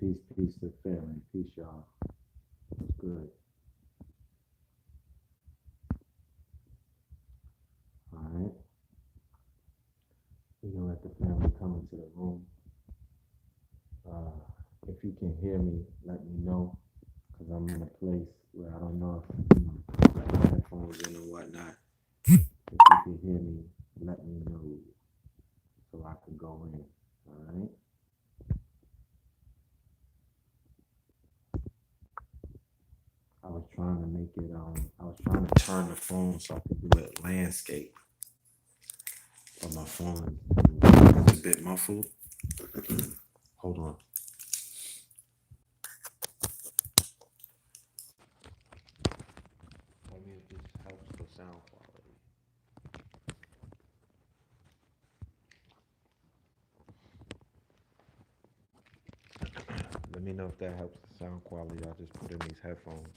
Peace to family. Peace, y'all. It's good. All right. We're gonna let the family come into the room. Uh, if you can hear me, let me know, cause I'm in a place where I don't know if I got my headphones in or whatnot. If you can hear me, let me know so I can go in. All right. I was trying to make it. I was trying to turn the phone so I could do it landscape, but my phone is a bit muffled. Hold on. Maybe it just helps the sound quality. Let me know if that helps the sound quality. I just put in these headphones.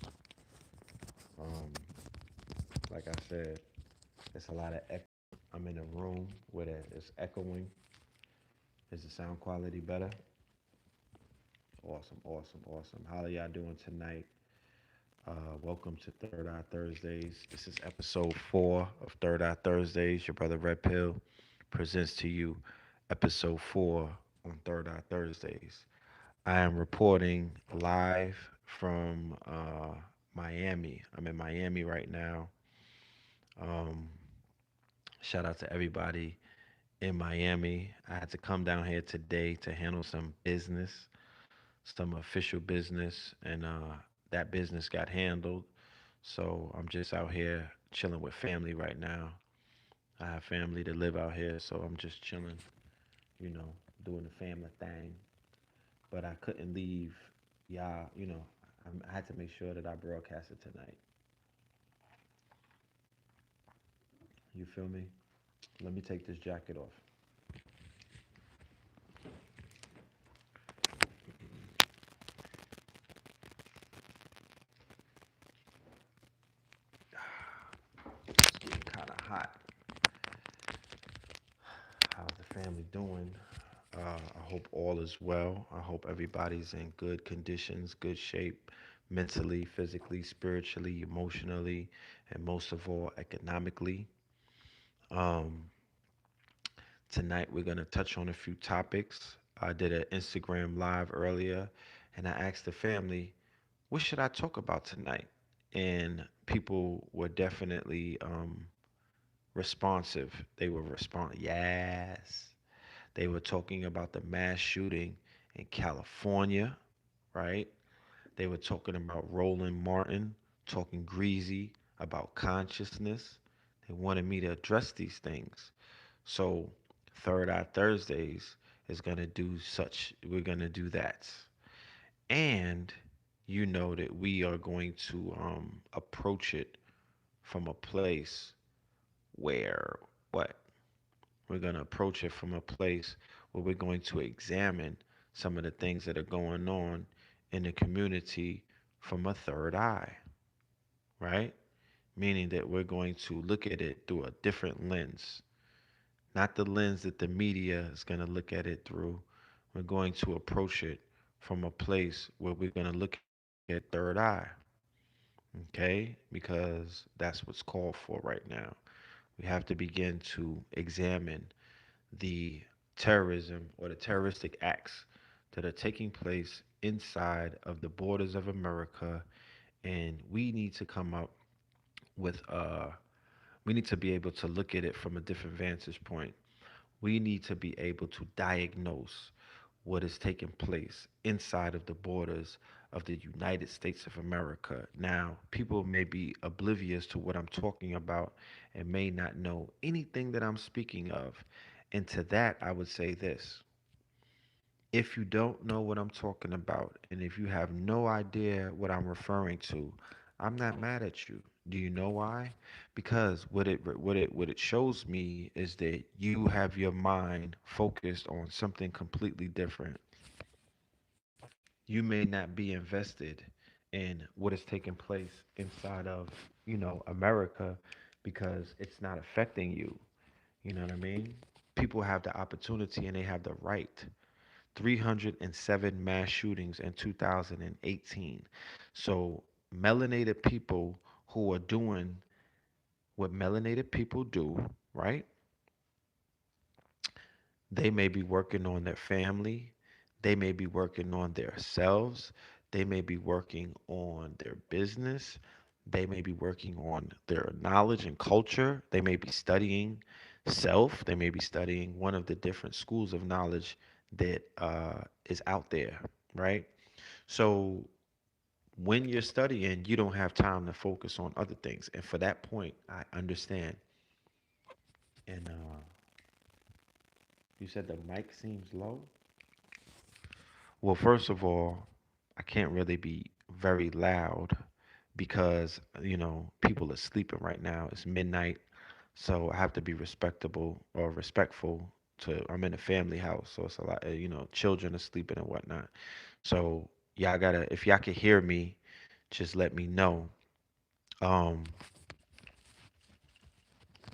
Um, like I said, it's a lot of echo. I'm in a room where it's echoing. Is the sound quality better? Awesome, awesome, awesome. How are y'all doing tonight? Welcome to Third Eye Thursdays. This is episode 4 of Third Eye Thursdays. Your brother Red Pill presents to you episode 4 on Third Eye Thursdays. I am reporting live from Miami. I'm in Miami right now. Um, Shout out to everybody in Miami. I had to come down here today to handle some business, some official business, and that business got handled. So I'm just out here chilling with family right now. I have family that live out here, so I'm just chilling, you know, doing the family thing. But I couldn't leave y'all, I had to make sure that I broadcasted tonight. You feel me? Let me take this jacket off. It's getting kind of hot. How's the family doing? I hope all is well. I hope everybody's in good conditions, good shape, mentally, physically, spiritually, emotionally, and most of all, economically. Um, Tonight, we're going to touch on a few topics. I did an Instagram live earlier, and I asked the family, what should I talk about tonight? And people were definitely responsive. They were yes. They were talking about the mass shooting in California, right? They were talking about Roland Martin, talking greasy about consciousness. They wanted me to address these things. So, Third Eye Thursdays is going to do such, we're going to do that. And you know that we are going to approach it from a place where what? We're going to approach it from a place where we're going to examine some of the things that are going on in the community from a third eye, right? Meaning that we're going to look at it through a different lens, not the lens that the media is going to look at it through. We're going to approach it from a place where we're going to look at third eye, okay? Because that's what's called for right now. We have to begin to examine the terrorism or the terroristic acts that are taking place inside of the borders of America, and we need to come up with we need to be able to look at it from a different vantage point. We need to be able to diagnose what is taking place inside of the borders of the United States of America. Now, people may be oblivious to what I'm talking about and may not know anything that I'm speaking of. And to that, I would say this: if you don't know what I'm talking about, and if you have no idea what I'm referring to, I'm not mad at you. Do you know why? Because what it shows me is that you have your mind focused on something completely different. You may not be invested in what is taking place inside of, America because it's not affecting you. You know what I mean? People have the opportunity and they have the right 307 mass shootings in 2018. So, melanated people who are doing what melanated people do, right? They may be working on their family. They may be working on themselves. They may be working on their business. They may be working on their knowledge and culture. They may be studying self. They may be studying one of the different schools of knowledge that is out there, right? So when you're studying, you don't have time to focus on other things. And for that point, I understand. And you said the mic seems low? Well, first of all, I can't really be very loud because, people are sleeping right now. It's midnight, so I have to be respectable or respectful to, I'm in a family house, so it's a lot, children are sleeping and whatnot. So, y'all gotta, if y'all can hear me, just let me know. Um,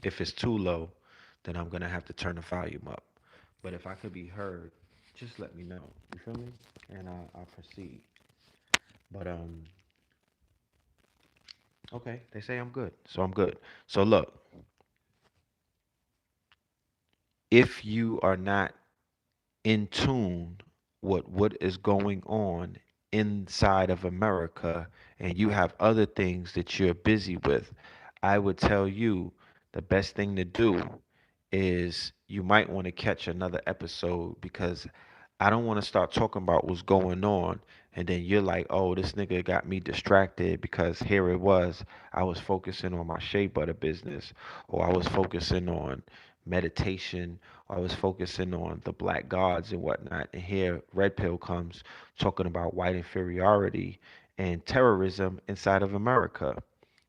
if it's too low, then I'm gonna have to turn the volume up. But if I could be heard, just let me know. You feel me? And I'll proceed. But okay, they say I'm good, so I'm good. So look, if you are not in tune with what is going on inside of America and you have other things that you're busy with, I would tell you the best thing to do is you might want to catch another episode because I don't want to start talking about what's going on and then you're like, oh, this nigga got me distracted because here it was. I was focusing on my shea butter business or I was focusing on meditation. I was focusing on the black gods and whatnot. And here, Red Pill comes talking about white inferiority and terrorism inside of America.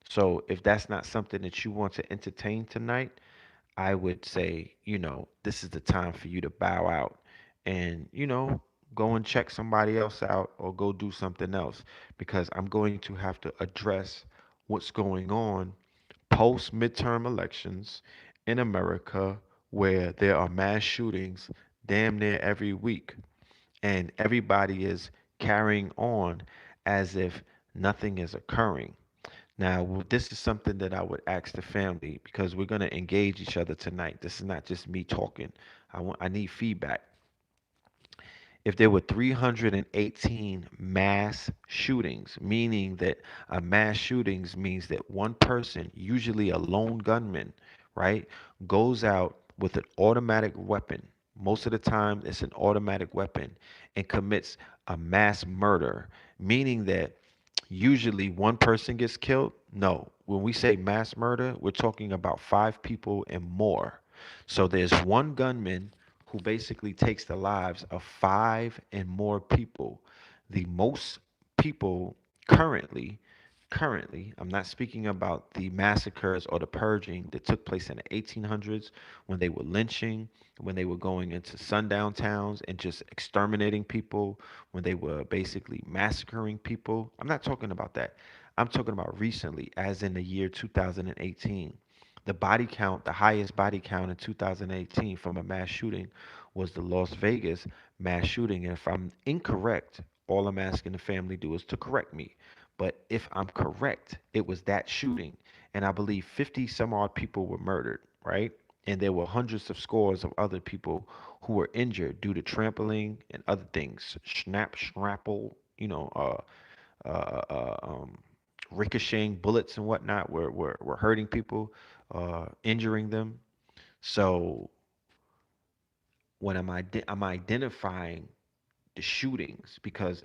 So, if that's not something that you want to entertain tonight, I would say, this is the time for you to bow out and, go and check somebody else out or go do something else because I'm going to have to address what's going on post midterm elections in America where there are mass shootings damn near every week and everybody is carrying on as if nothing is occurring. Now, this is something that I would ask the family because we're going to engage each other tonight. This is not just me talking. I need feedback. If there were 318 mass shootings, meaning that a mass shootings means that one person, usually a lone gunman, right, goes out with an automatic weapon. Most of the time, it's an automatic weapon and commits a mass murder, meaning that usually one person gets killed. No, when we say mass murder, we're talking about five people and more. So there's one gunman who basically takes the lives of five and more people. The most people currently, I'm not speaking about the massacres or the purging that took place in the 1800s when they were lynching, when they were going into sundown towns and just exterminating people, when they were basically massacring people. I'm not talking about that. I'm talking about recently, as in the year 2018. The body count, the highest body count in 2018 from a mass shooting was the Las Vegas mass shooting. And if I'm incorrect, all I'm asking the family do is to correct me. But if I'm correct, it was that shooting. And I believe 50 some odd people were murdered, right? And there were hundreds of scores of other people who were injured due to trampling and other things. Schnapple, uh, uh, um, ricocheting bullets and whatnot were hurting people, injuring them. So when I'm identifying the shootings because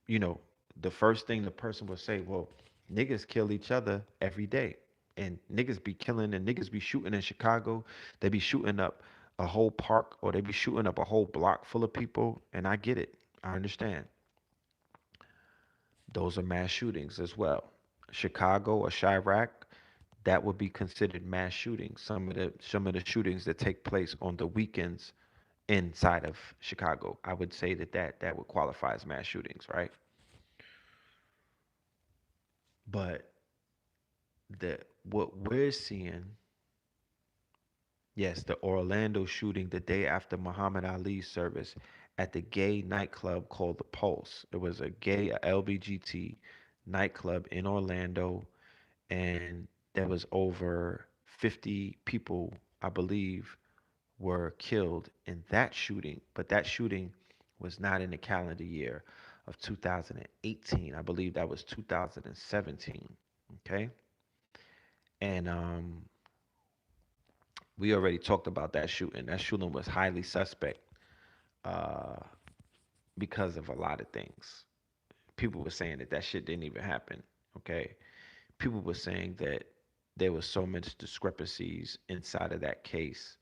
you know the first thing the person will say, well, niggas kill each other every day, and niggas be killing and niggas be shooting in Chicago. They be shooting up a whole park or they be shooting up a whole block full of people, and I get it. I understand. Those are mass shootings as well. Chicago or Chirac, that would be considered mass shootings. Some of the shootings that take place on the weekends inside of Chicago, I would say that would qualify as mass shootings, right? But the what we're seeing, yes, the Orlando shooting the day after Muhammad Ali's service, at the gay nightclub called the Pulse. It was a gay LBGT nightclub in Orlando, and there was over 50 people, I believe, were killed in that shooting. But that shooting was not in the calendar year of 2018. I believe that was 2017. Okay, and we already talked about that shooting. That shooting was highly suspect uh, because of a lot of things. People were saying that that shit didn't even happen. Okay, people were saying that there was so much discrepancies inside of that case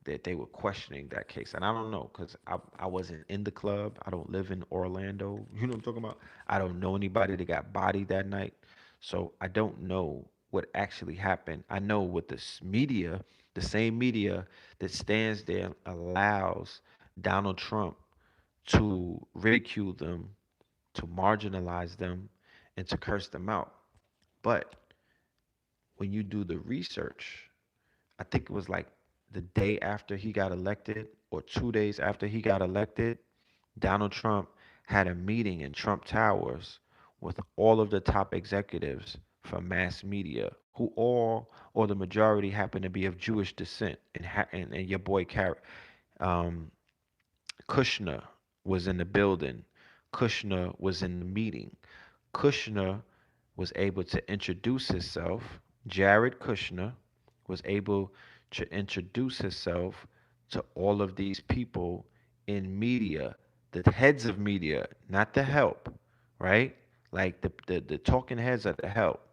that they were questioning that case. And I don't know because I wasn't in the club. I don't live in Orlando. You know what I'm talking about? I don't know anybody that got bodied that night. So I don't know what actually happened. I know what this media, the same media that stands there, allows Donald Trump to ridicule them, to marginalize them, and to curse them out. But when you do the research, I think it was like the day after he got elected or 2 days after he got elected, Donald Trump had a meeting in Trump Towers with all of the top executives from mass media, who all or the majority happen to be of Jewish descent. And your boy um, Kushner was in the building. Kushner was in the meeting. Kushner was able to introduce himself. Jared Kushner was able to introduce himself to all of these people in media, the heads of media, not the help, right? Like the talking heads are the help.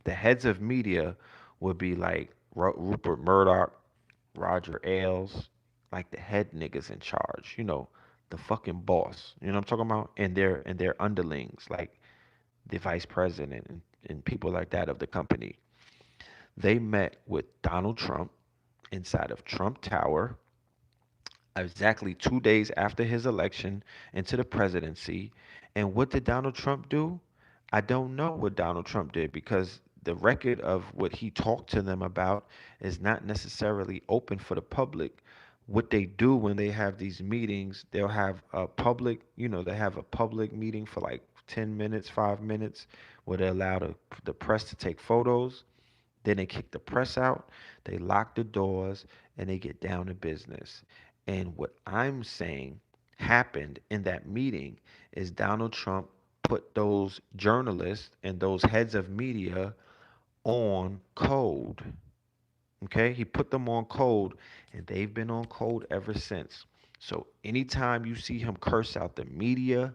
The heads of media would be like Rupert Murdoch, Roger Ailes, like the head niggas in charge, the fucking boss. You know what I'm talking about? And their underlings, like the vice president and people like that of the company. They met with Donald Trump inside of Trump Tower exactly 2 days after his election into the presidency. And what did Donald Trump do? I don't know what Donald Trump did because the record of what he talked to them about is not necessarily open for the public. What they do when they have these meetings, they'll have a public, they have a public meeting for like 10 minutes, 5 minutes, where they allow the press to take photos. Then they kick the press out, they lock the doors, and they get down to business. And what I'm saying happened in that meeting is Donald Trump put those journalists and those heads of media on code. Okay, he put them on code, and they've been on code ever since. So anytime you see him curse out the media,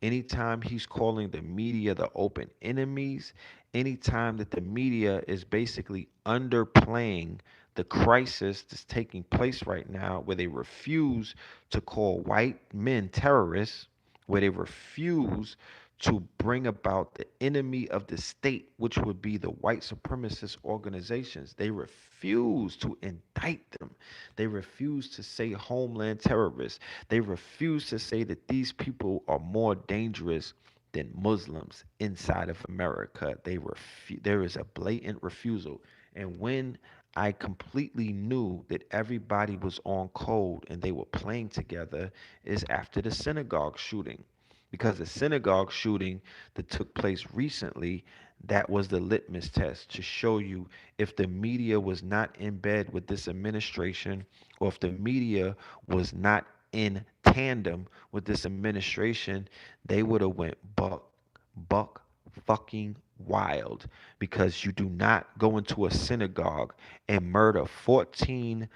anytime he's calling the media the open enemies, anytime that the media is basically underplaying the crisis that's taking place right now, where they refuse to call white men terrorists, where they refuse to bring about the enemy of the state, which would be the white supremacist organizations. They refuse to indict them. They refuse to say homeland terrorists. They refuse to say that these people are more dangerous than Muslims inside of America. There is a blatant refusal. And when I completely knew that everybody was on code and they were playing together is after the synagogue shooting, because the synagogue shooting that took place recently, that was the litmus test to show you if the media was not in bed with this administration, or if the media was not in tandem with this administration, they would have went buck fucking wild, because you do not go into a synagogue and murder 14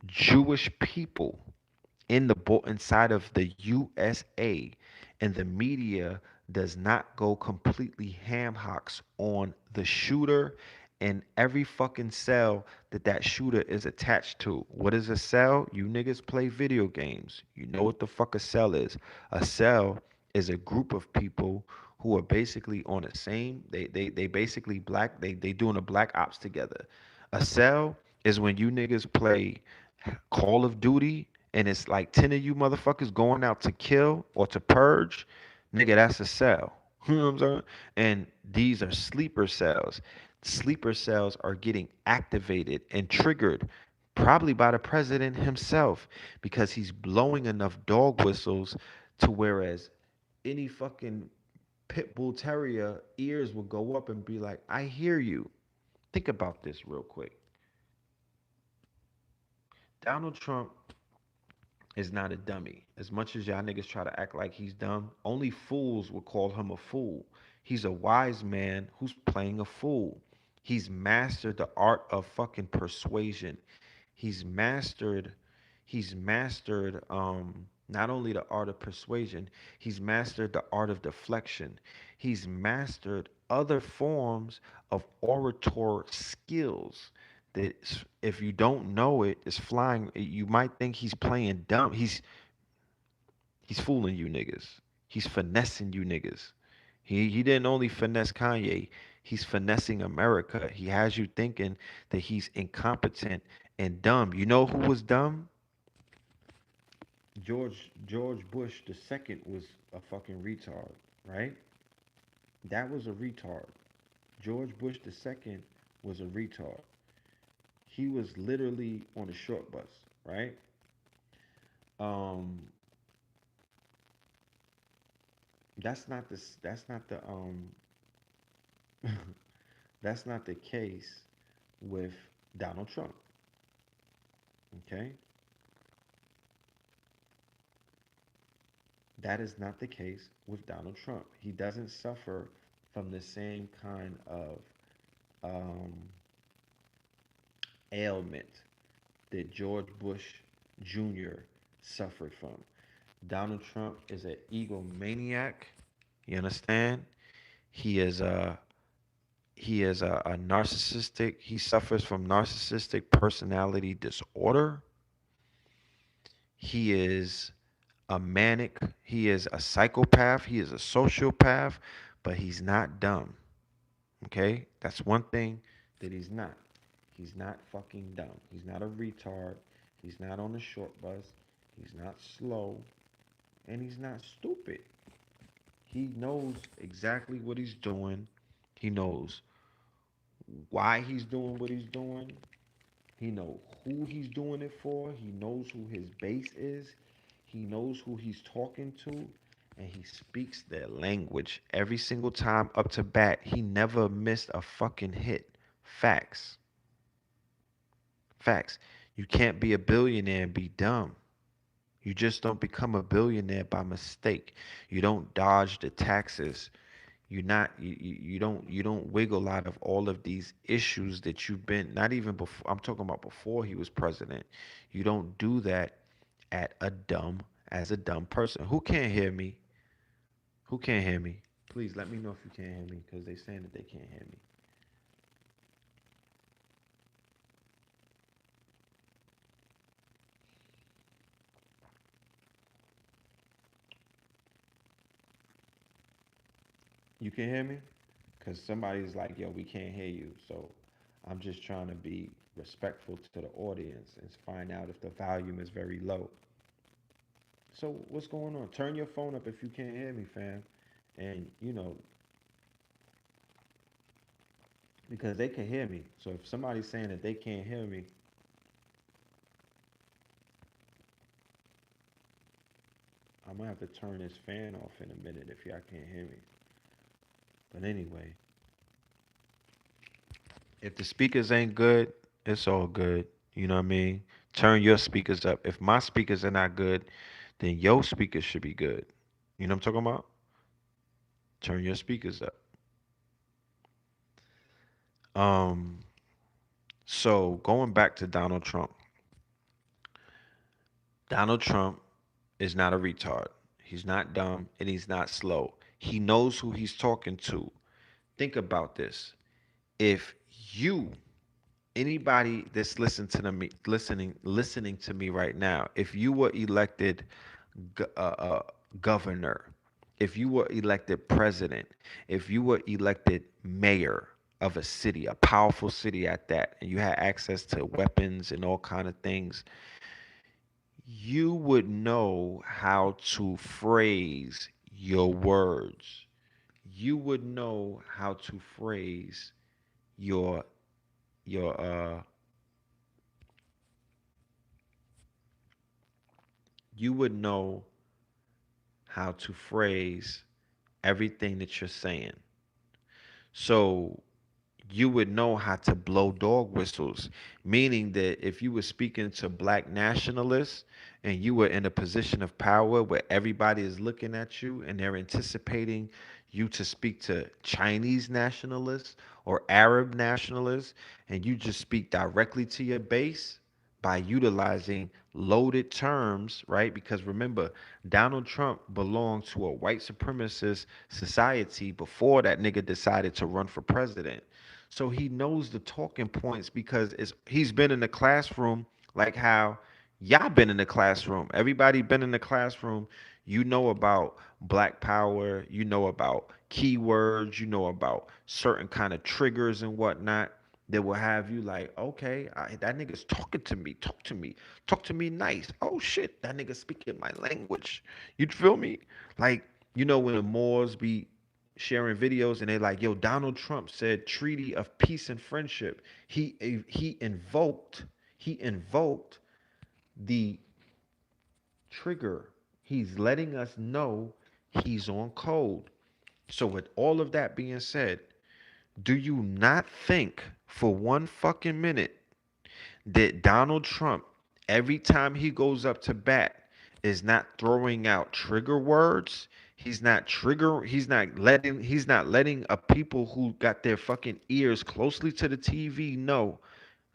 Jewish people inside of the USA, and the media does not go completely ham hocks on the shooter and every fucking cell that shooter is attached to. What is a cell? You niggas play video games. You know what the fuck a cell is. A cell is a group of people who are basically on the same, they basically they doing a black ops together. A cell is when you niggas play Call of Duty and it's like 10 of you motherfuckers going out to kill or to purge, nigga, that's a cell. You know what I'm saying? And these are sleeper cells. Sleeper cells are getting activated and triggered Probably by the president himself, because he's blowing enough dog whistles to whereas any fucking pit bull terrier ears will go up and be like, I hear you. Think about this real quick. Donald Trump is not a dummy. As much as y'all niggas try to act like he's dumb, only fools would call him a fool. He's a wise man who's playing a fool. He's mastered the art of fucking persuasion. He's mastered he's mastered not only the art of persuasion, he's mastered the art of deflection. He's mastered other forms of orator skills that if you don't know it, is flying. You might think he's playing dumb. He's fooling you niggas. He's finessing you niggas. He didn't only finesse Kanye. He's finessing America. He has you thinking that he's incompetent and dumb. You know who was dumb? George Bush the second was a fucking retard, right? That was a retard. George Bush the second was a retard. He was literally on a short bus, right? Um, that's not the that's not the case with Donald Trump. Okay, that is not the case with Donald Trump. He doesn't suffer from the same kind of um, ailment that George Bush Jr. suffered from. Donald Trump is an egomaniac. You understand? He is a narcissistic. He suffers from narcissistic personality disorder. He is a manic. He is a psychopath. He is a sociopath, but he's not dumb. Okay? That's one thing that he's not. He's not fucking dumb. He's not a retard. He's not on a short bus. He's not slow. And he's not stupid. He knows exactly what he's doing. He knows why he's doing what he's doing. He knows who he's doing it for. He knows who his base is. He knows who he's talking to. And he speaks their language every single time up to bat. He never missed a fucking hit. Facts. Facts. You can't be a billionaire and be dumb. You just don't become a billionaire by mistake. You don't dodge the taxes. You don't wiggle out of all of these issues that you've been, not even before. I'm talking about before he was president. You don't do that at a dumb as a dumb person. Who can't hear me? Who can't hear me? Please let me know if you can't hear me, because they saying that they can't hear me. You can hear me? Because somebody's like, yo, we can't hear you. So I'm just trying to be respectful to the audience and find out if the volume is very low. So what's going on? Turn your phone up if you can't hear me, fam. And because they can hear me. So if somebody's saying that they can't hear me, I'm gonna have to turn this fan off in a minute if y'all can't hear me. But anyway, if the speakers ain't good, it's all good. You know what I mean? Turn your speakers up. If my speakers are not good, then your speakers should be good. You know what I'm talking about? Turn your speakers up. Um, so going back to Donald Trump. Donald Trump is not a retard. He's not dumb and he's not slow. He knows who he's talking to. Think about this. If you anybody that's listening to me right now, if you were elected governor, if you were elected president, if you were elected mayor of a city, a powerful city at that, and you had access to weapons and all kind of things, you would know how to phrase your words. You would know how to phrase your your you would know how to phrase everything that you're saying. So you would know how to blow dog whistles, meaning that if you were speaking to black nationalists and you were in a position of power where everybody is looking at you and they're anticipating you to speak to Chinese nationalists or Arab nationalists, and you just speak directly to your base by utilizing loaded terms, right? Because remember, Donald Trump belonged to a white supremacist society before that nigga decided to run for president. So he knows the talking points because he's been in the classroom like how y'all been in the classroom. Everybody been in the classroom. You know about black power, you know about keywords, you know about certain kind of triggers and whatnot that will have you like, okay, that nigga's talking to me. Talk to me nice. Oh shit, that nigga speaking my language. You feel me? Like, you know when the Moors be sharing videos and they like, yo, Donald Trump said treaty of peace and friendship. He invoked the trigger. He's letting us know he's on code. So with all of that being said, do you not think for one fucking minute that Donald Trump, every time he goes up to bat, is not throwing out trigger words? He's not letting a people who got their fucking ears closely to the TV know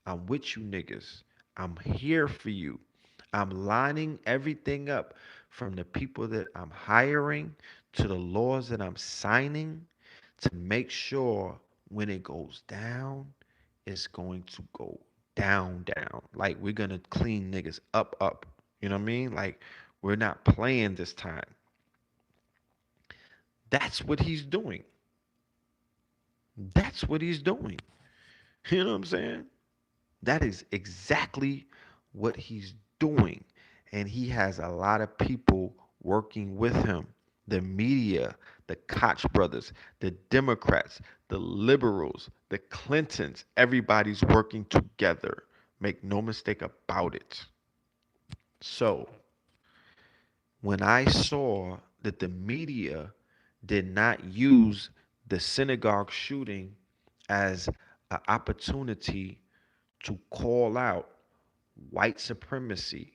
I'm with you niggas. I'm here for you. I'm lining everything up from the people that I'm hiring to the laws that I'm signing to make sure when it goes down, it's going to go down. Like we're gonna clean niggas up. You know what I mean? Like we're not playing this time. That's what he's doing. That's what he's doing. You know what I'm saying? That is exactly what he's doing. And he has a lot of people working with him. The media, the Koch brothers, the Democrats, the liberals, the Clintons, everybody's working together. Make no mistake about it. So, when I saw that the media did not use the synagogue shooting as an opportunity to call out white supremacy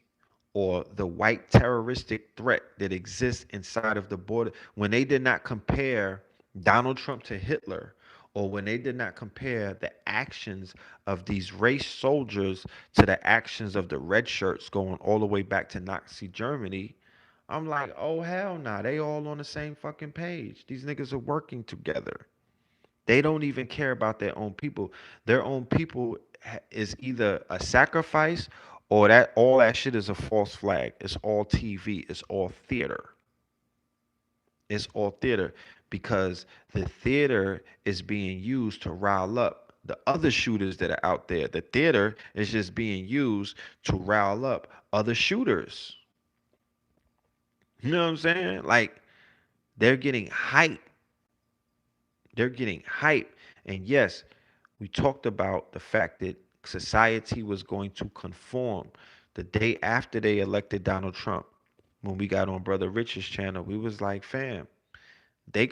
or the white terroristic threat that exists inside of the border, when they did not compare Donald Trump to Hitler, or when they did not compare the actions of these race soldiers to the actions of the red shirts going all the way back to Nazi Germany, I'm like, oh hell nah, they all on the same fucking page. These niggas are working together. They don't even care about their own people. Their own people is either a sacrifice or that all that shit is a false flag. It's all TV. It's all theater. It's all theater because the theater is being used to rile up the other shooters that are out there. The theater is just being used to rile up other shooters. You know what I'm saying? Like they're getting hype. They're getting hype. And yes, we talked about the fact that society was going to conform the day after they elected Donald Trump. When we got on Brother Rich's channel, we was like, fam, they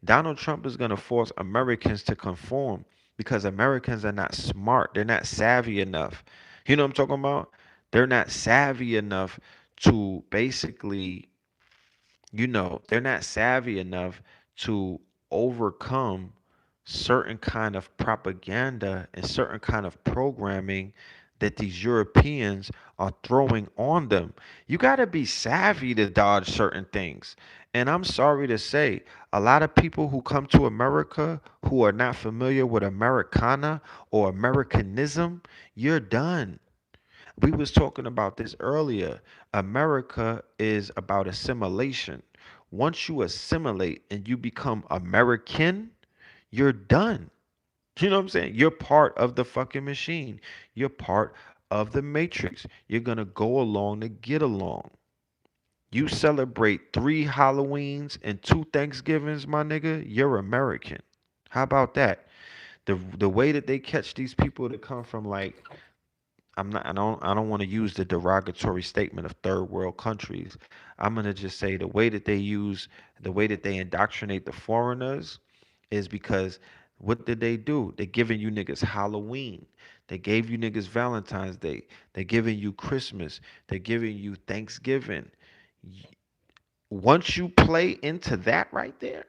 Donald Trump is gonna force Americans to conform because Americans are not smart. They're not savvy enough. You know what I'm talking about? They're not savvy enough to basically, they're not savvy enough to overcome certain kind of propaganda and certain kind of programming that these Europeans are throwing on them. You got to be savvy to dodge certain things. And I'm sorry to say, a lot of people who come to America who are not familiar with Americana or Americanism, you're done. We was talking about this earlier. America is about assimilation. Once you assimilate and you become American, you're done. You know what I'm saying? You're part of the fucking machine. You're part of the matrix. You're going to go along to get along. You celebrate 3 Halloweens and 2 Thanksgivings, my nigga, you're American. How about that? The way that they catch these people that come from like I don't want to use the derogatory statement of third world countries. I'm gonna just say the way that they indoctrinate the foreigners is because what did they do? They giving you niggas Halloween. They gave you niggas Valentine's Day. They giving you Christmas. They giving you Thanksgiving. Y- Once you play into that right there,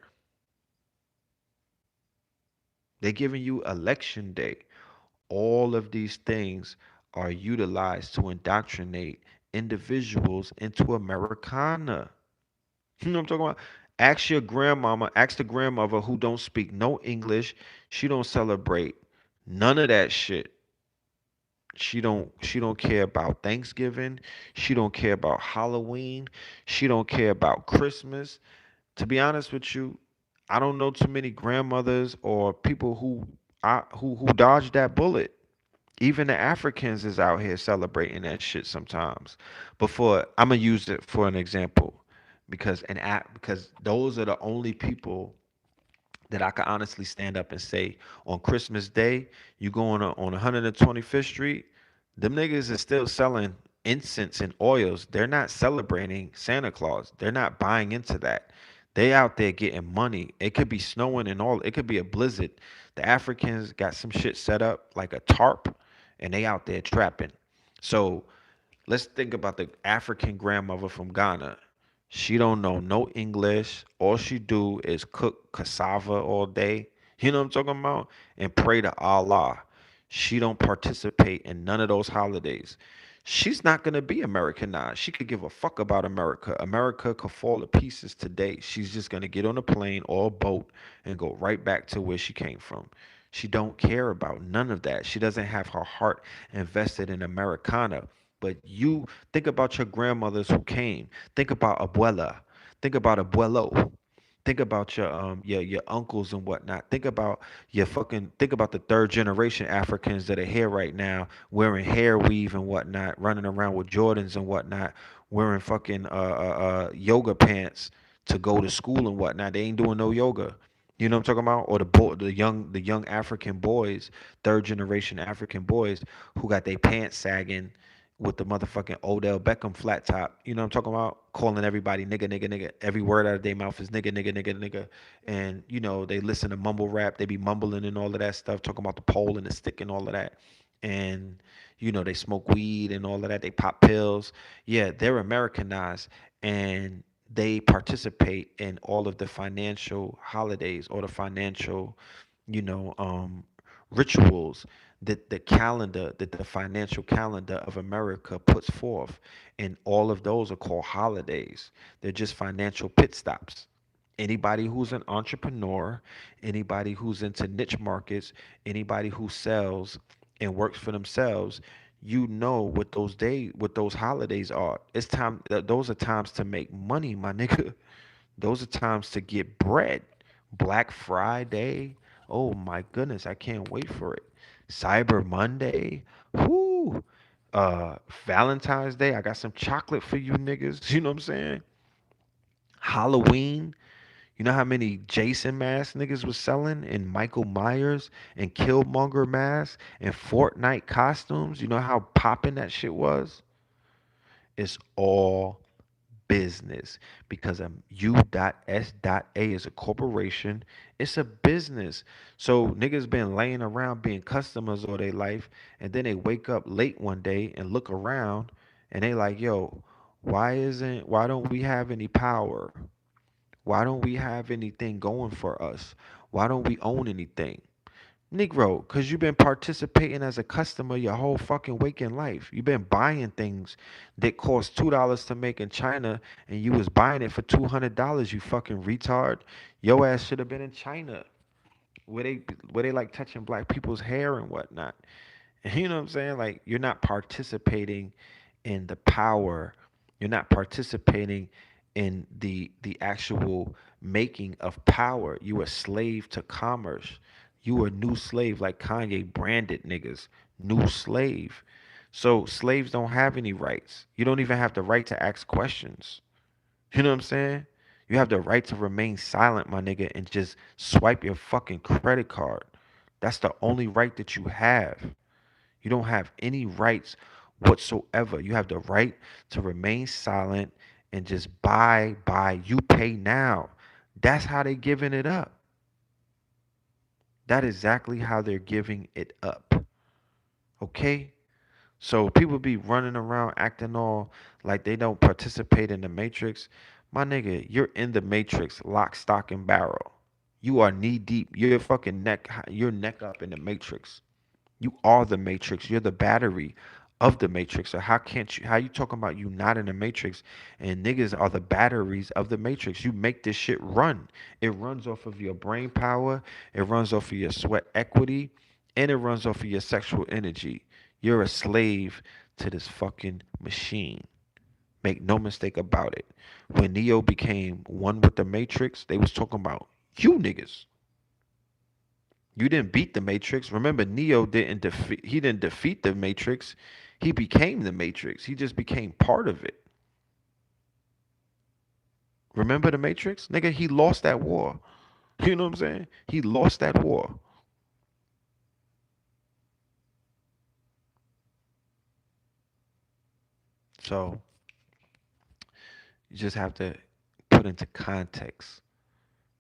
they're giving you Election Day. All of these things are utilized to indoctrinate individuals into Americana. You know what I'm talking about? Ask your grandmama, ask the grandmother who don't speak no English. She don't celebrate none of that shit. She don't care about Thanksgiving. She don't care about Halloween. She don't care about Christmas. To be honest with you, I don't know too many grandmothers or people who dodged that bullet. Even the Africans is out here celebrating that shit sometimes. But I'm gonna use it for an example because those are the only people that I can honestly stand up and say on Christmas Day, you go on 125th Street, them niggas is still selling incense and oils. They're not celebrating Santa Claus. They're not buying into that. They out there getting money. It could be snowing and all. It could be a blizzard. The Africans got some shit set up like a tarp, and they out there trapping. So let's think about the African grandmother from Ghana. She don't know no English. All she do is cook cassava all day. You know what I'm talking about? And pray to Allah. She don't participate in none of those holidays. She's not gonna be Americanized. She could give a fuck about America. America could fall to pieces today. She's just gonna get on a plane or a boat and go right back to where she came from. She don't care about none of that. She doesn't have her heart invested in Americana. But you think about your grandmothers who came. Think about abuela. Think about abuelo. Think about your uncles and whatnot. Think about the third generation Africans that are here right now, wearing hair weave and whatnot, running around with Jordans and whatnot, wearing fucking yoga pants to go to school and whatnot. They ain't doing no yoga. You know what I'm talking about? Or the young African boys, third generation African boys who got their pants sagging with the motherfucking Odell Beckham flat top. You know what I'm talking about? Calling everybody nigga, nigga, nigga. Every word out of their mouth is nigga, nigga, nigga, nigga. And they listen to mumble rap. They be mumbling and all of that stuff, talking about the pole and the stick and all of that. And they smoke weed and all of that. They pop pills. Yeah, they're Americanized and they participate in all of the financial holidays or the financial, you know, um, rituals that the financial calendar of America puts forth, and all of those are called holidays. They're just financial pit stops. Anybody who's an entrepreneur, anybody who's into niche markets, anybody who sells and works for themselves, what those holidays are. Those are times to make money, my nigga. Those are times to get bread. Black Friday. Oh my goodness, I can't wait for it. Cyber Monday. Whoo. Valentine's Day. I got some chocolate for you niggas. You know what I'm saying? Halloween. You know how many Jason masks niggas was selling and Michael Myers and Killmonger masks and Fortnite costumes? You know how popping that shit was? It's all business because U.S.A is a corporation. It's a business. So niggas been laying around being customers all their life, and then they wake up late one day and look around, and they like, yo, why don't we have any power? Why don't we have anything going for us? Why don't we own anything? Negro, because you've been participating as a customer your whole fucking waking life. You've been buying things that cost $2 to make in China and you was buying it for $200, you fucking retard. Your ass should have been in China where they like touching black people's hair and whatnot. You know what I'm saying? Like you're not participating in the power. You're not participating in the actual making of power. You a slave to commerce. You a new slave like Kanye branded niggas. New slave. So slaves don't have any rights. You don't even have the right to ask questions. You know what I'm saying? You have the right to remain silent, my nigga, and just swipe your fucking credit card. That's the only right that you have. You don't have any rights whatsoever. You have the right to remain silent and just buy. You pay now. That's how they're giving it up. That is exactly how they're giving it up. Okay? So people be running around acting all like they don't participate in the matrix. My nigga, you're in the matrix, lock, stock, and barrel. You are knee deep. You're neck up in the matrix. You are the matrix. You're the battery of the matrix. So how can't you? How you talking about you not in the matrix? And niggas are the batteries of the matrix. You make this shit run. It runs off of your brain power. It runs off of your sweat equity, and it runs off of your sexual energy. You're a slave to this fucking machine. Make no mistake about it. When Neo became one with the Matrix, they was talking about you niggas. You didn't beat the Matrix. Remember, He didn't defeat the Matrix. He became the Matrix. He just became part of it. Remember the Matrix, nigga? He lost that war. You know what I'm saying? He lost that war. So you just have to put into context,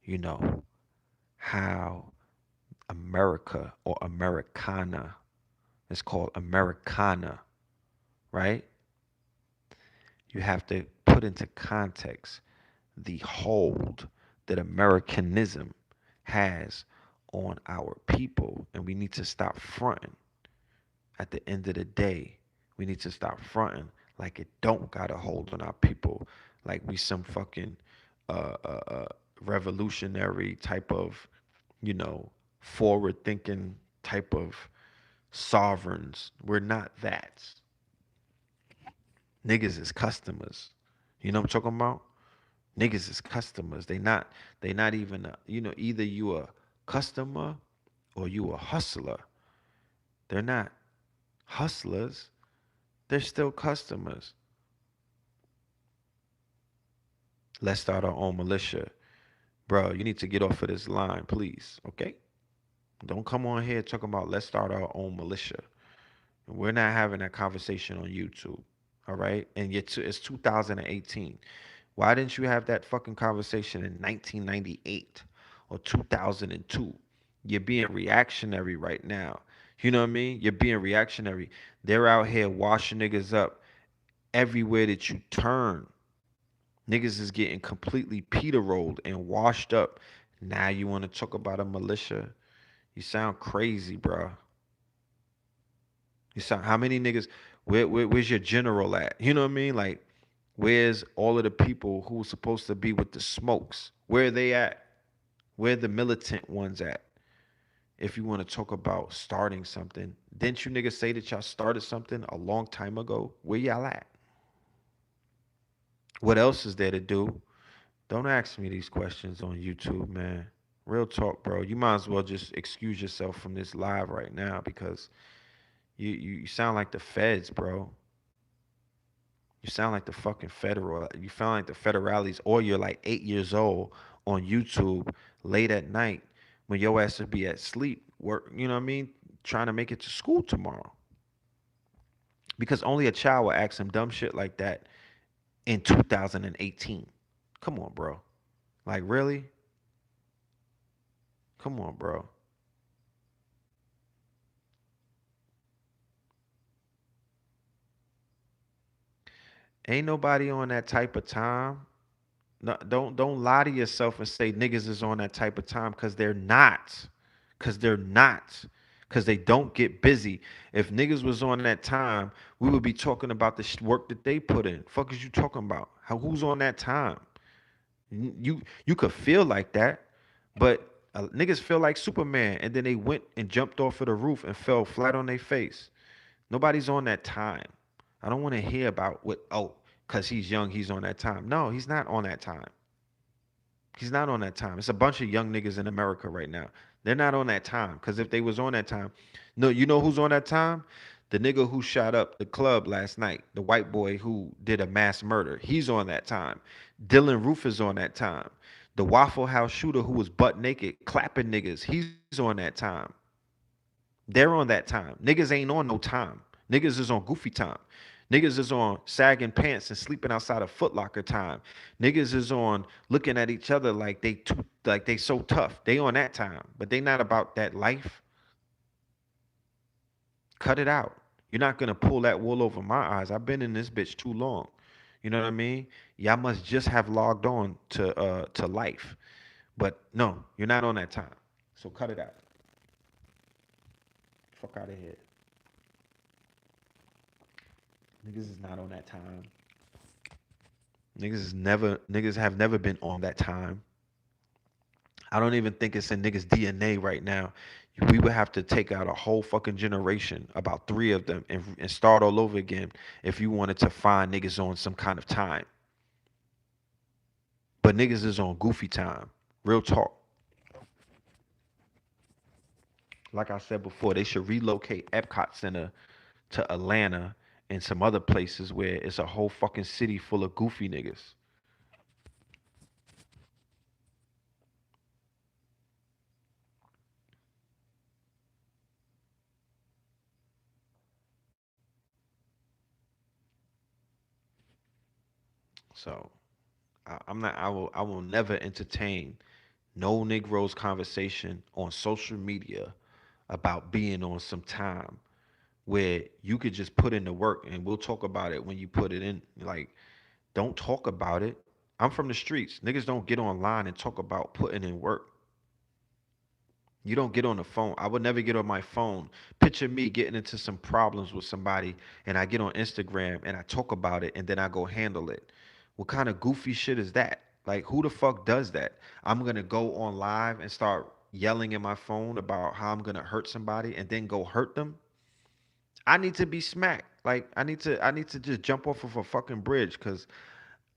you know, how America or Americana is called Americana, right? You have to put into context the hold that Americanism has on our people. And we need to stop fronting at the end of the day. We need to stop fronting like it don't got a hold on our people. Like we some fucking uh, uh, uh, revolutionary type of, you know, forward thinking type of sovereigns. We're not that. Niggas is customers. You know what I'm talking about? Niggas is customers. They not even either you a customer or you a hustler. They're not hustlers. They're still customers. Let's start our own militia. Bro, you need to get off of this line, please. Okay? Don't come on here talking about let's start our own militia. We're not having that conversation on YouTube. All right? And yet it's 2018. Why didn't you have that fucking conversation in 1998 or 2002? You're being reactionary right now. You know what I mean? You're being reactionary. They're out here washing niggas up everywhere that you turn. Niggas is getting completely Peter rolled and washed up. Now you want to talk about a militia? You sound crazy, bro. You sound how many niggas? Where's your general at? You know what I mean? Like, where's all of the people who's supposed to be with the smokes? Where are they at? Where the militant ones at? If you want to talk about starting something, didn't you niggas say that y'all started something a long time ago? Where y'all at? What else is there to do? Don't ask me these questions on YouTube, man. Real talk, bro. You might as well just excuse yourself from this live right now because you sound like the feds, bro. You sound like the fucking federal. You sound like the federales, or you're like 8 years old on YouTube late at night when your ass would be at sleep, work. You know what I mean? Trying to make it to school tomorrow. Because only a child will ask some dumb shit like that in 2018. Come on, bro. Like really? Come on, bro. Ain't nobody on that type of time. No, don't lie to yourself and say niggas is on that type of time because they're not. Because they're not. Because they don't get busy. If niggas was on that time, we would be talking about the work that they put in. Fuck is you talking about? Who's on that time? You could feel like that, but niggas feel like Superman, and then they went and jumped off of the roof and fell flat on their face. Nobody's on that time. I don't want to hear about what. Oh, because he's young, he's on that time. No, he's not on that time. He's not on that time. It's a bunch of young niggas in America right now. They're not on that time. Because if they was on that time, no, you know who's on that time? The nigga who shot up the club last night, the white boy who did a mass murder. He's on that time. Dylan Roof is on that time. The Waffle House shooter who was butt naked clapping niggas. He's on that time. They're on that time. Niggas ain't on no time. Niggas is on goofy time. Niggas is on sagging pants and sleeping outside of Foot Locker time. Niggas is on looking at each other like like they so tough. They on that time, but they not about that life. Cut it out. You're not gonna pull that wool over my eyes. I've been in this bitch too long. You know what I mean? Y'all must just have logged on to life. But no, you're not on that time. So cut it out. Fuck out of here. Niggas is not on that time. Niggas have never been on that time. I don't even think it's in niggas DNA right now. We would have to take out a whole fucking generation, about three of them, and start all over again if you wanted to find niggas on some kind of time. But niggas is on goofy time. Real talk. Like I said before, they should relocate Epcot Center to Atlanta and some other places where it's a whole fucking city full of goofy niggas. So I'm not. I will never entertain no Negroes conversation on social media about being on some time where you could just put in the work and we'll talk about it when you put it in. Like, don't talk about it. I'm from the streets. Niggas don't get online and talk about putting in work. You don't get on the phone. I would never get on my phone. Picture me getting into some problems with somebody and I get on Instagram and I talk about it and then I go handle it. What kind of goofy shit is that? Like, who the fuck does that? I'm going to go on live and start yelling in my phone about how I'm going to hurt somebody and then go hurt them. I need to be smacked. Like, I need to just jump off of a fucking bridge cuz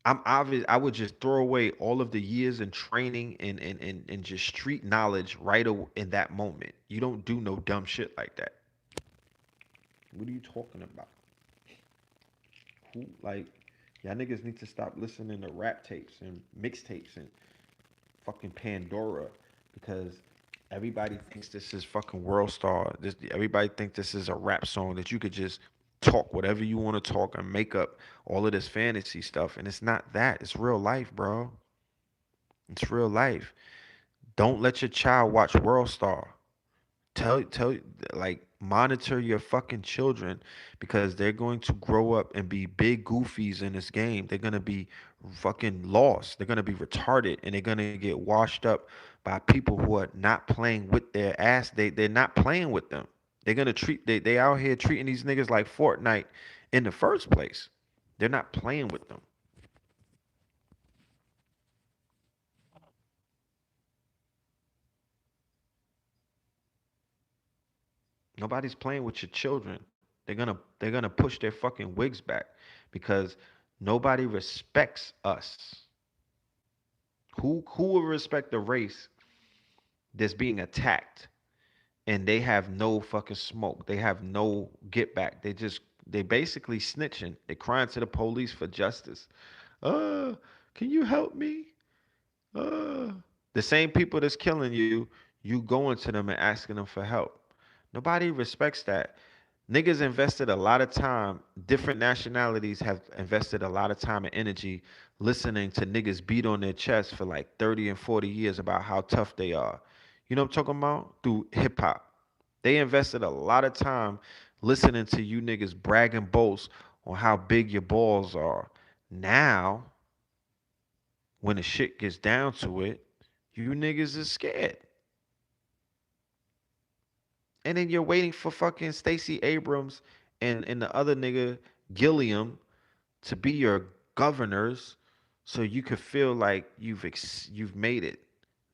I'm obvious. I would just throw away all of the years and training and just street knowledge in that moment. You don't do no dumb shit like that. What are you talking about? Who like y'all niggas need to stop listening to rap tapes and mixtapes and fucking Pandora because everybody thinks this is fucking World Star. Everybody thinks this is a rap song that you could just talk whatever you want to talk and make up all of this fantasy stuff. And it's not that. It's real life, bro. It's real life. Don't let your child watch World Star. Tell like monitor your fucking children because they're going to grow up and be big goofies in this game. They're gonna be fucking lost. They're gonna be retarded and they're gonna get washed up by people who are not playing with their ass. They're not playing with them. They're gonna they out here treating these niggas like Fortnite in the first place. They're not playing with them. Nobody's playing with your children. They're gonna push their fucking wigs back because nobody respects us. Who will respect the race that's being attacked and they have no fucking smoke. They have no get back. They basically snitching. They crying to the police for justice. Uh, can you help me? Uh, the same people that's killing you, you going to them and asking them for help. Nobody respects that. Niggas invested a lot of time, different nationalities have invested a lot of time and energy listening to niggas beat on their chest for like 30 and 40 years about how tough they are. You know what I'm talking about? Through hip hop. They invested a lot of time listening to you niggas brag and boast on how big your balls are. Now, when the shit gets down to it, you niggas is scared. And then you're waiting for fucking Stacey Abrams and the other nigga Gilliam to be your governors so you could feel like you've made it.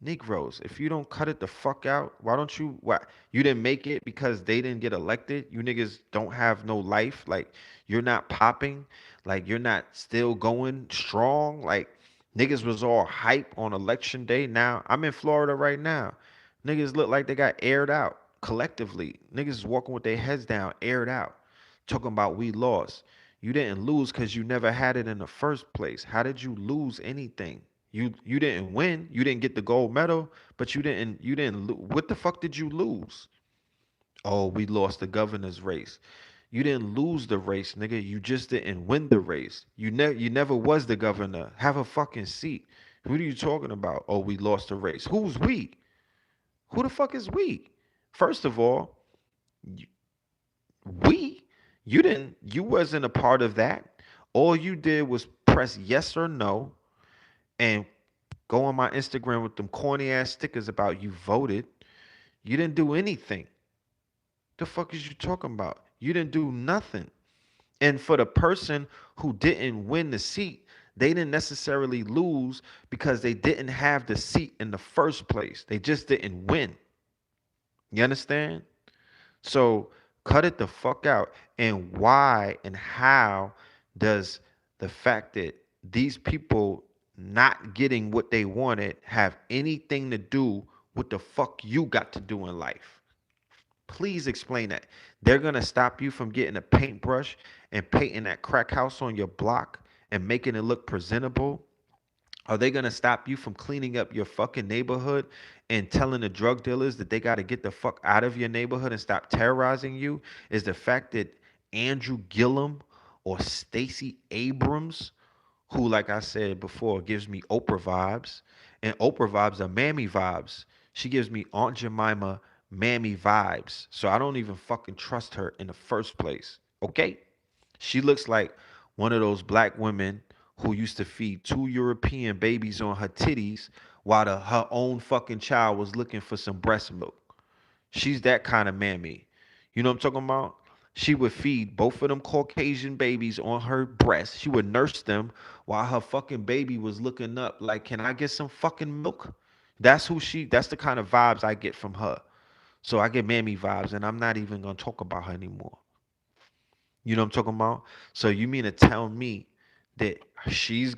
Negroes, if you don't cut it the fuck out, why don't you why you didn't make it because they didn't get elected? You niggas don't have no life. Like you're not popping, like you're not still going strong. Like niggas was all hype on election day. Now I'm in Florida right now. Niggas look like they got aired out collectively. Niggas is walking with their heads down, aired out, talking about we lost. You didn't lose because you never had it in the first place. How did you lose anything? You didn't win. You didn't get the gold medal, but you didn't. What the fuck did you lose? Oh, we lost the governor's race. You didn't lose the race, nigga. You just didn't win the race. You never was the governor. Have a fucking seat. What are you talking about? Oh, we lost the race. Who's we? Who the fuck is we? First of all, we, you wasn't a part of that. All you did was press yes or no and go on my Instagram with them corny ass stickers about you voted. You didn't do anything. The fuck is you talking about? You didn't do nothing. And for the person who didn't win the seat, they didn't necessarily lose because they didn't have the seat in the first place. They just didn't win. You understand? So cut it the fuck out. And why and how does the fact that these people not getting what they wanted have anything to do with the fuck you got to do in life? Please explain that. They're gonna stop you from getting a paintbrush and painting that crack house on your block and making it look presentable. Are they gonna stop you from cleaning up your fucking neighborhood and telling the drug dealers that they gotta get the fuck out of your neighborhood and stop terrorizing you? Is the fact that Andrew Gillum or Stacey Abrams, who, like I said before, gives me Oprah vibes, and Oprah vibes are Mammy vibes. She gives me Aunt Jemima Mammy vibes. So I don't even fucking trust her in the first place. Okay? She looks like one of those black women who used to feed two European babies on her titties while her own fucking child was looking for some breast milk. She's that kind of mammy. You know what I'm talking about? She would feed both of them Caucasian babies on her breast. She would nurse them while her fucking baby was looking up like, "Can I get some fucking milk?" That's the kind of vibes I get from her. So I get mammy vibes, and I'm not even gonna talk about her anymore. You know what I'm talking about? So you mean to tell me that she's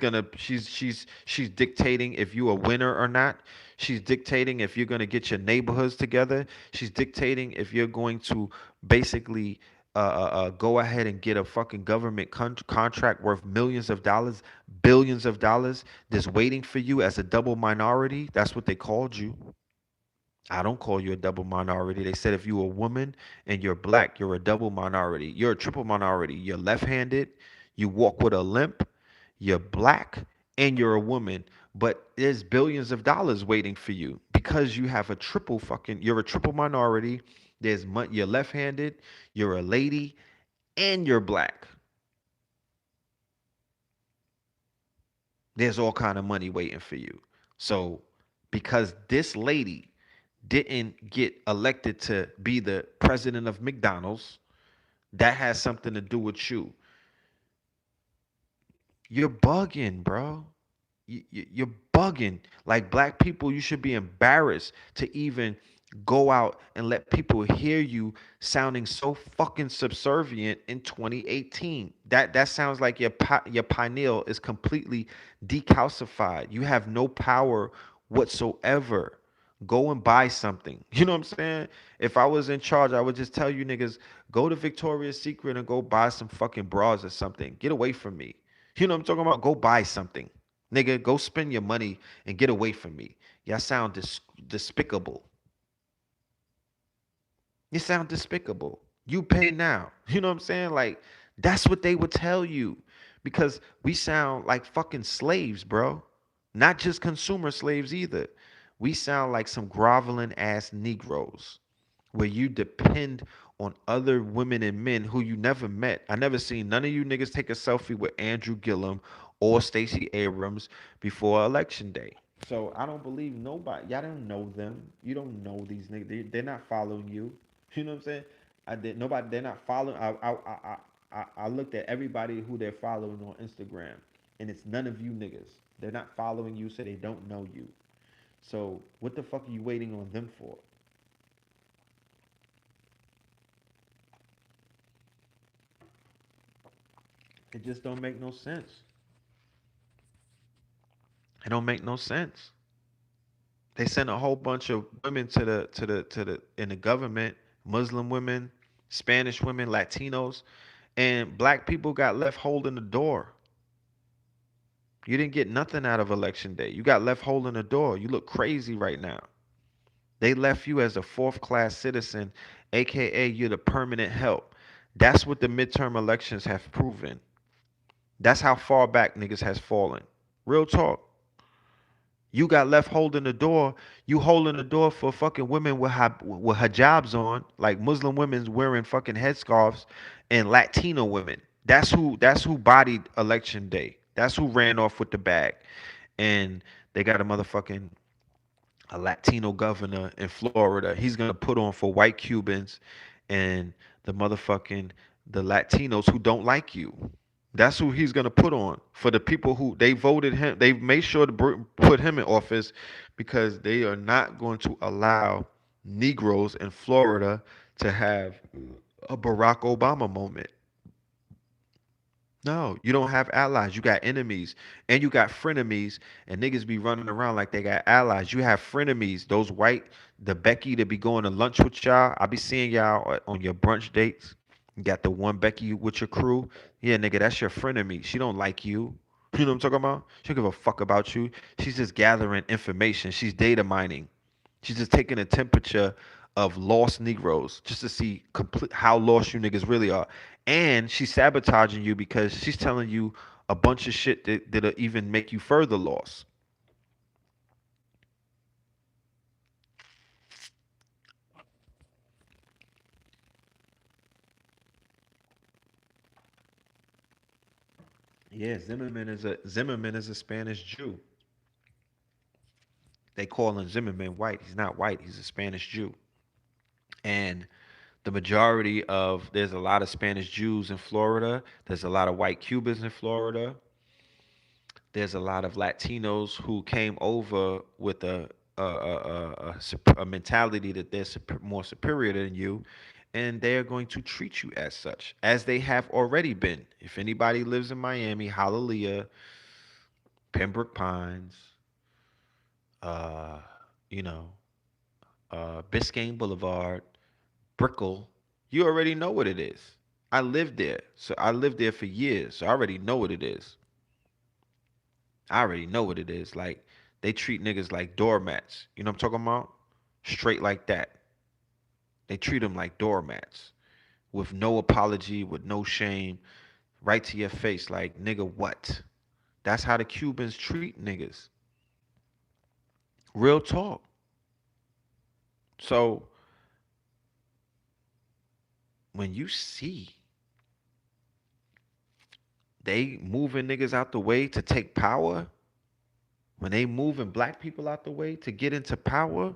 dictating if you a winner or not? She's dictating if you're gonna get your neighborhoods together. She's dictating if you're going to basically go ahead and get a fucking government contract worth millions of dollars, billions of dollars, that's waiting for you as a double minority. That's what they called you. I don't call you a double minority. They said if you're a woman and you're black, you're a double minority. You're a triple minority. You're left-handed, you walk with a limp, you're black, and you're a woman. But there's billions of dollars waiting for you because you have a triple fucking, you're a triple minority. You're left-handed, you're a lady, and you're black. There's all kind of money waiting for you. So because this lady didn't get elected to be the president of McDonald's, that has something to do with you. You're bugging, bro. You're bugging. Like black people, you should be embarrassed to even go out and let people hear you sounding so fucking subservient in 2018. That sounds like your pineal is completely decalcified. You have no power whatsoever. Go and buy something. You know what I'm saying? If I was in charge, I would just tell you niggas, go to Victoria's Secret and go buy some fucking bras or something. Get away from me. You know what I'm talking about? Go buy something. Nigga, go spend your money and get away from me. Y'all sound despicable. You sound despicable. You pay now. You know what I'm saying? Like, that's what they would tell you because we sound like fucking slaves, bro. Not just consumer slaves either. We sound like some groveling ass Negroes where you depend on other women and men who you never met. I never seen none of you niggas take a selfie with Andrew Gillum or Stacey Abrams before election day. So I don't believe nobody. Y'all don't know them. You don't know these niggas. They're not following you. You know what I'm saying? I did nobody. They're not following. I looked at everybody who they're following on Instagram, and it's none of you niggas. They're not following you, so they don't know you. So what the fuck are you waiting on them for? It just don't make no sense. It don't make no sense. They sent a whole bunch of women to the in the government, Muslim women, Spanish women, Latinos, and black people got left holding the door. You didn't get nothing out of election day. You got left holding the door. You look crazy right now. They left you as a fourth class citizen, aka you're the permanent help. That's what the midterm elections have proven. That's how far back niggas has fallen. Real talk. You got left holding the door. You holding the door for fucking women with hijabs on, like Muslim women's wearing fucking headscarves, and Latino women. That's who bodied election day. That's who ran off with the bag. And they got a Latino governor in Florida. He's gonna put on for white Cubans and the motherfucking the Latinos who don't like you. That's who he's gonna put on for the people who they voted him. They made sure to put him in office because they are not going to allow Negroes in Florida to have a Barack Obama moment. No, you don't have allies. You got enemies and you got frenemies, and niggas be running around like they got allies. You have frenemies. Those white, the Becky that be going to lunch with y'all. I be seeing y'all on your brunch dates. You got the one Becky with your crew. Yeah, nigga, that's your frenemy. She don't like you. You know what I'm talking about? She don't give a fuck about you. She's just gathering information. She's data mining. She's just taking a temperature of lost Negroes just to see how lost you niggas really are. And she's sabotaging you because she's telling you a bunch of shit that'll even make you further lost. Yeah, Zimmerman is a Spanish Jew. They call him Zimmerman white. He's not white. He's a Spanish Jew. And the majority of there's a lot of Spanish Jews in Florida. There's a lot of white Cubans in Florida. There's a lot of Latinos who came over with a mentality that they're more superior than you, and they are going to treat you as such, as they have already been. If anybody lives in Miami, Hallelujah, Pembroke Pines, uh, you know, Biscayne Boulevard, Brickell, you already know what it is. I lived there, so I lived there for years, so I already know what it is. I already know what it is. Like they treat niggas like doormats. You know what I'm talking about? Straight like that. They treat them like doormats with no apology, with no shame, right to your face. Like nigga, what? That's how the Cubans treat niggas. Real talk. So when you see they moving niggas out the way to take power, when they moving black people out the way to get into power,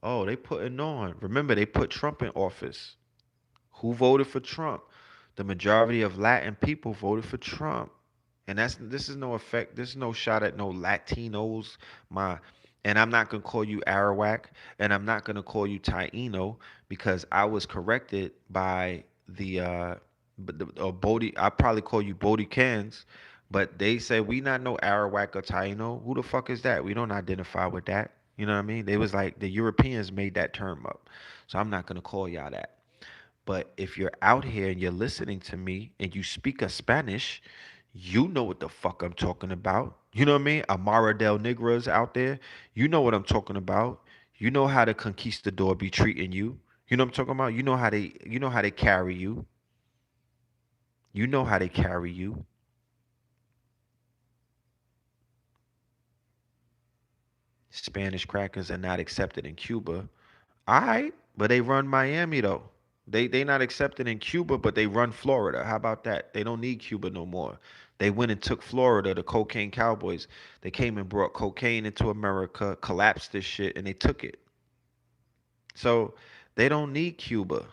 oh, they putting on. Remember, they put Trump in office. Who voted for Trump? The majority of Latin people voted for Trump. And this is no effect. This is no shot at no Latinos. My and I'm not gonna call you Arawak, and I'm not gonna call you Taino because I was corrected by Bodie. I probably call you Bodie Cans, but they said we not no Arawak or Taino. Who the fuck is that? We don't identify with that. You know what I mean? They was like the Europeans made that term up, so I'm not gonna call y'all that. But if you're out here and you're listening to me and you speak a Spanish, you know what the fuck I'm talking about. You know what I mean? Amara del Negras out there. You know what I'm talking about. You know how the conquistador be treating you. You know what I'm talking about? You know how they carry you. You know how they carry you. Spanish crackers are not accepted in Cuba. All right, but they run Miami though. They not accepted in Cuba, but they run Florida. How about that? They don't need Cuba no more. They went and took Florida, the cocaine cowboys. They came and brought cocaine into America, collapsed this shit, and they took it. So they don't need Cuba.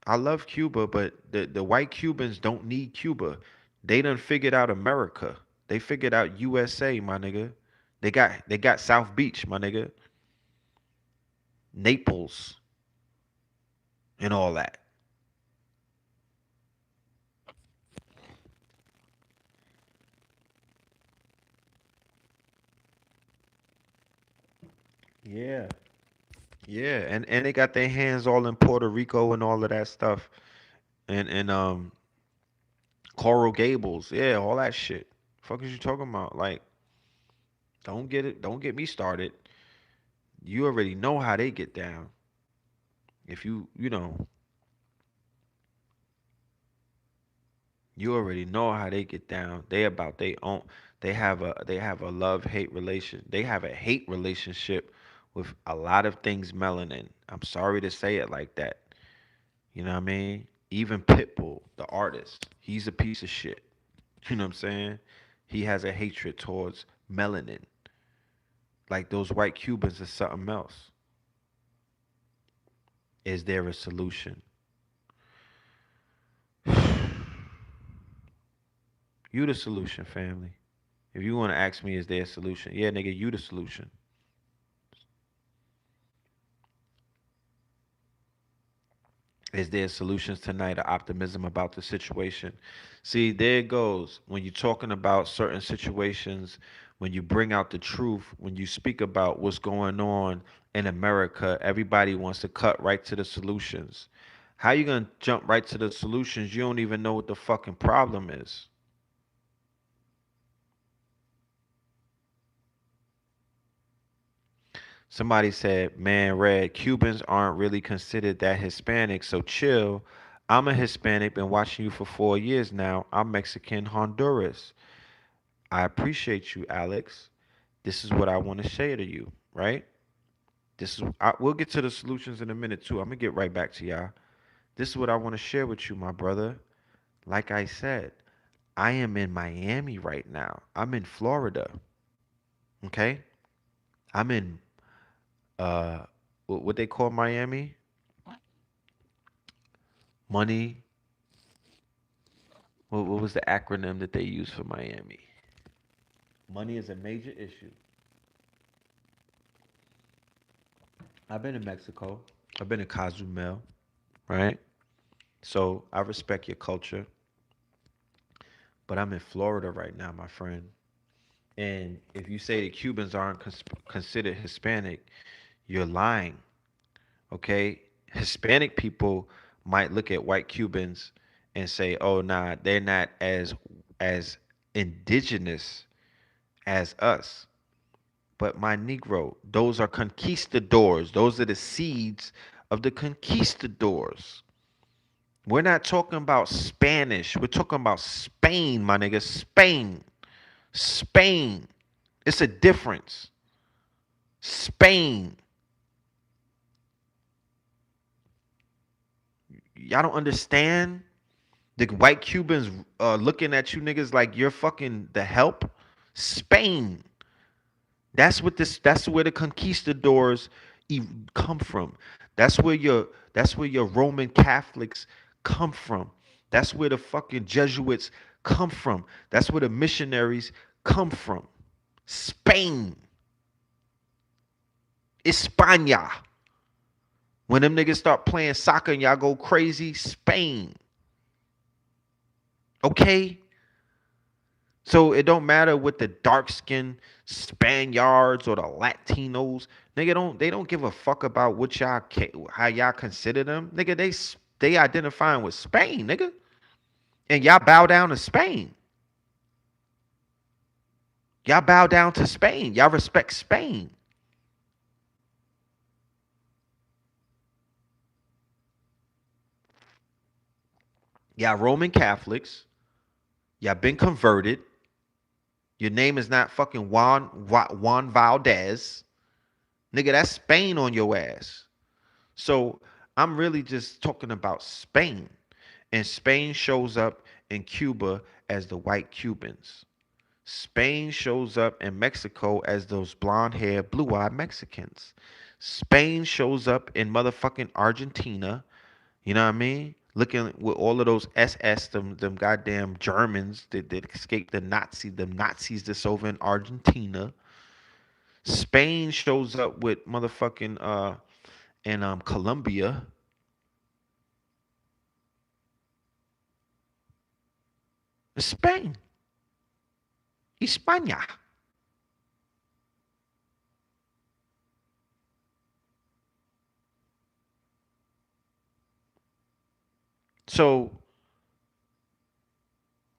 I love Cuba, but the white Cubans don't need Cuba. They done figured out America. They figured out USA, my nigga. They got South Beach, my nigga. Naples and all that. Yeah. Yeah, and they got their hands all in Puerto Rico and all of that stuff, and Coral Gables, yeah, all that shit. Fuck is you talking about? Like, don't get me started. You already know how they get down. If you already know how they get down. They about they own. They have a love hate relation. They have a hate relationship with a lot of things melanin. I'm sorry to say it like that. You know what I mean? Even Pitbull, the artist, he's a piece of shit. You know what I'm saying? He has a hatred towards melanin. Like those white Cubans is something else. Is there a solution? You the solution, family. If you want to ask me, is there a solution? Yeah, nigga, you the solution. Is there solutions tonight or optimism about the situation? See, there it goes. When you're talking about certain situations, when you bring out the truth, when you speak about what's going on in America, everybody wants to cut right to the solutions. How you gonna jump right to the solutions? You don't even know what the fucking problem is. Somebody said, man, Red, Cubans aren't really considered that Hispanic, so chill. I'm a Hispanic, been watching you for 4 years now. I'm Mexican, Honduras. I appreciate you, Alex. This is what I want to say to you, right? We'll get to the solutions in a minute too. I'm gonna get right back to y'all. This is what I want to share with you, my brother. Like I said, I am in Miami right now. I'm in Florida. Okay, I'm in what they call Miami. Money. What was the acronym that they use for Miami? Money is a major issue. I've been in Mexico. I've been in Cozumel, right? So I respect your culture, but I'm in Florida right now, my friend. And if you say that Cubans aren't considered Hispanic, you're lying. Okay, Hispanic people might look at white Cubans and say, "Oh, nah, they're not as indigenous as us." But my Negro, those are conquistadors. Those are the seeds of the conquistadors. We're not talking about Spanish. We're talking about Spain, my nigga. Spain. Spain. It's a difference. Spain. Y'all don't understand? The white Cubans looking at you niggas like you're fucking the help. Spain. That's where the conquistadors come from. That's where your Roman Catholics come from. That's where the fucking Jesuits come from. That's where the missionaries come from. Spain. España. When them niggas start playing soccer and y'all go crazy, Spain. Okay? So it don't matter with the dark skinned Spaniards or the Latinos. Nigga, they don't give a fuck about what how y'all consider them. Nigga, they identifying with Spain, nigga. And y'all bow down to Spain. Y'all bow down to Spain. Y'all respect Spain. Y'all Roman Catholics. Y'all been converted. Your name is not fucking Juan Valdez. Nigga, that's Spain on your ass. So I'm really just talking about Spain. And Spain shows up in Cuba as the white Cubans. Spain shows up in Mexico as those blonde haired, blue eyed Mexicans. Spain shows up in motherfucking Argentina, you know what I mean? Looking with all of those SS, them goddamn Germans that escaped the Nazis that's over in Argentina. Spain shows up with motherfucking in Colombia. Spain, España. So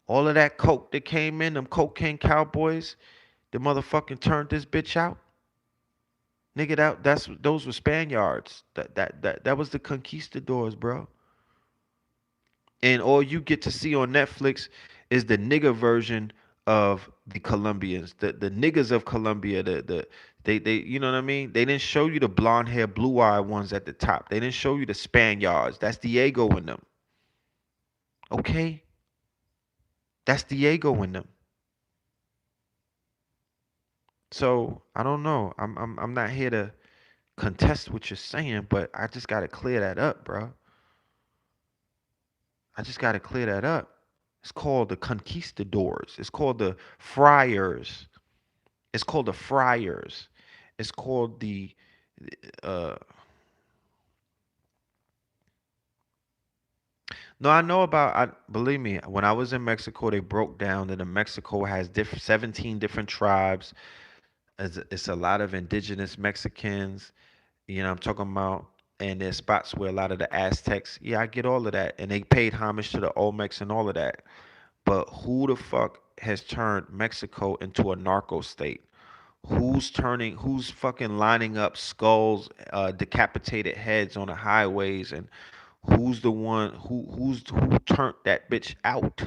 all of that coke that came in, them cocaine cowboys, the motherfucking turned this bitch out. Nigga, that's those were Spaniards. That was the conquistadors, bro. And all you get to see on Netflix is the nigga version of the Colombians, the niggas of Colombia, they you know what I mean? They didn't show you the blonde hair, blue eyed ones at the top. They didn't show you the Spaniards. That's Diego in them. Okay? That's Diego in them. So I don't know. I'm not here to contest what you're saying, but I just gotta clear that up, bro. I just gotta clear that up. It's called the conquistadors. It's called the friars. It's called the friars. It's called the uh no, I know about I believe me, when I was in Mexico, they broke down that Mexico has 17 different tribes. It's a lot of indigenous Mexicans, you know I'm talking about, and there's spots where a lot of the Aztecs, yeah, I get all of that. And they paid homage to the Olmecs and all of that. But who the fuck has turned Mexico into a narco state? Who's fucking lining up skulls, decapitated heads on the highways, and who's the one who turned that bitch out?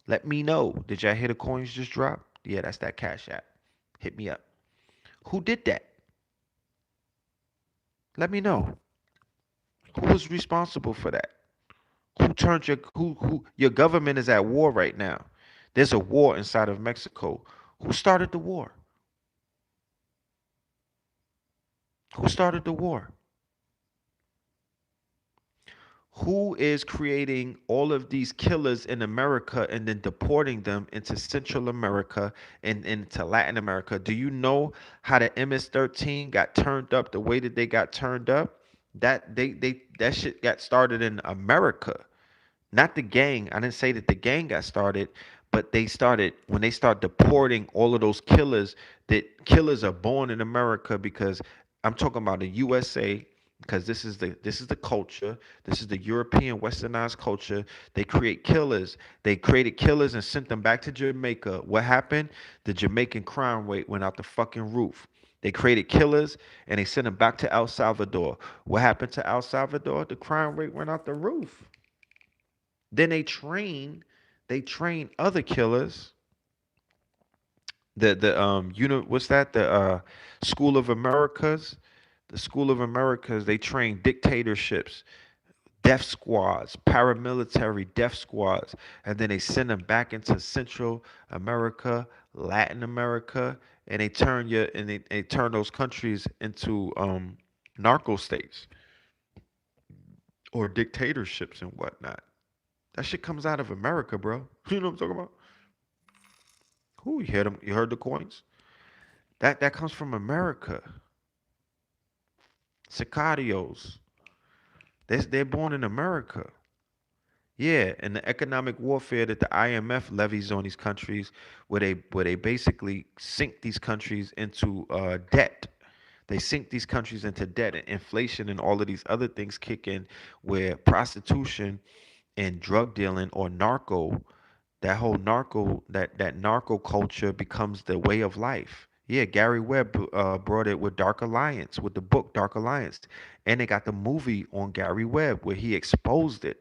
Let me know. Did y'all hear the coins just drop? Yeah, that's that Cash App. Hit me up. Who did that? Let me know. Who was responsible for that? Who turned who your government is at war right now. There's a war inside of Mexico. Who started the war? Who started the war? Who is creating all of these killers in America and then deporting them into Central America and into Latin America? Do you know how the MS-13 got turned up the way that they got turned up? That shit got started in America. Not the gang. I didn't say that the gang got started, but they started when they start deporting all of those killers. That killers are born in America because I'm talking about the USA, because this is the culture. This is the European westernized culture. They create killers. They created killers and sent them back to Jamaica. What happened? The Jamaican crime rate went out the fucking roof. They created killers and they sent them back to El Salvador. What happened to El Salvador? The crime rate went out the roof. Then they train other killers. What's that? The School of Americas. The School of Americas, they train dictatorships, death squads, paramilitary death squads, and then they send them back into Central America, Latin America, and they turn those countries into narco states or dictatorships and whatnot. That shit comes out of America, bro. You know what I'm talking about? Who you heard them? You heard the coins? That comes from America. Sicarios. They're born in America. Yeah, and the economic warfare that the IMF levies on these countries, where they basically sink these countries into debt. They sink these countries into debt, and inflation and all of these other things kick in, where prostitution and drug dealing or narco, that narco culture becomes the way of life. Yeah, Gary Webb brought it with Dark Alliance, with the book Dark Alliance, and they got the movie on Gary Webb where he exposed it.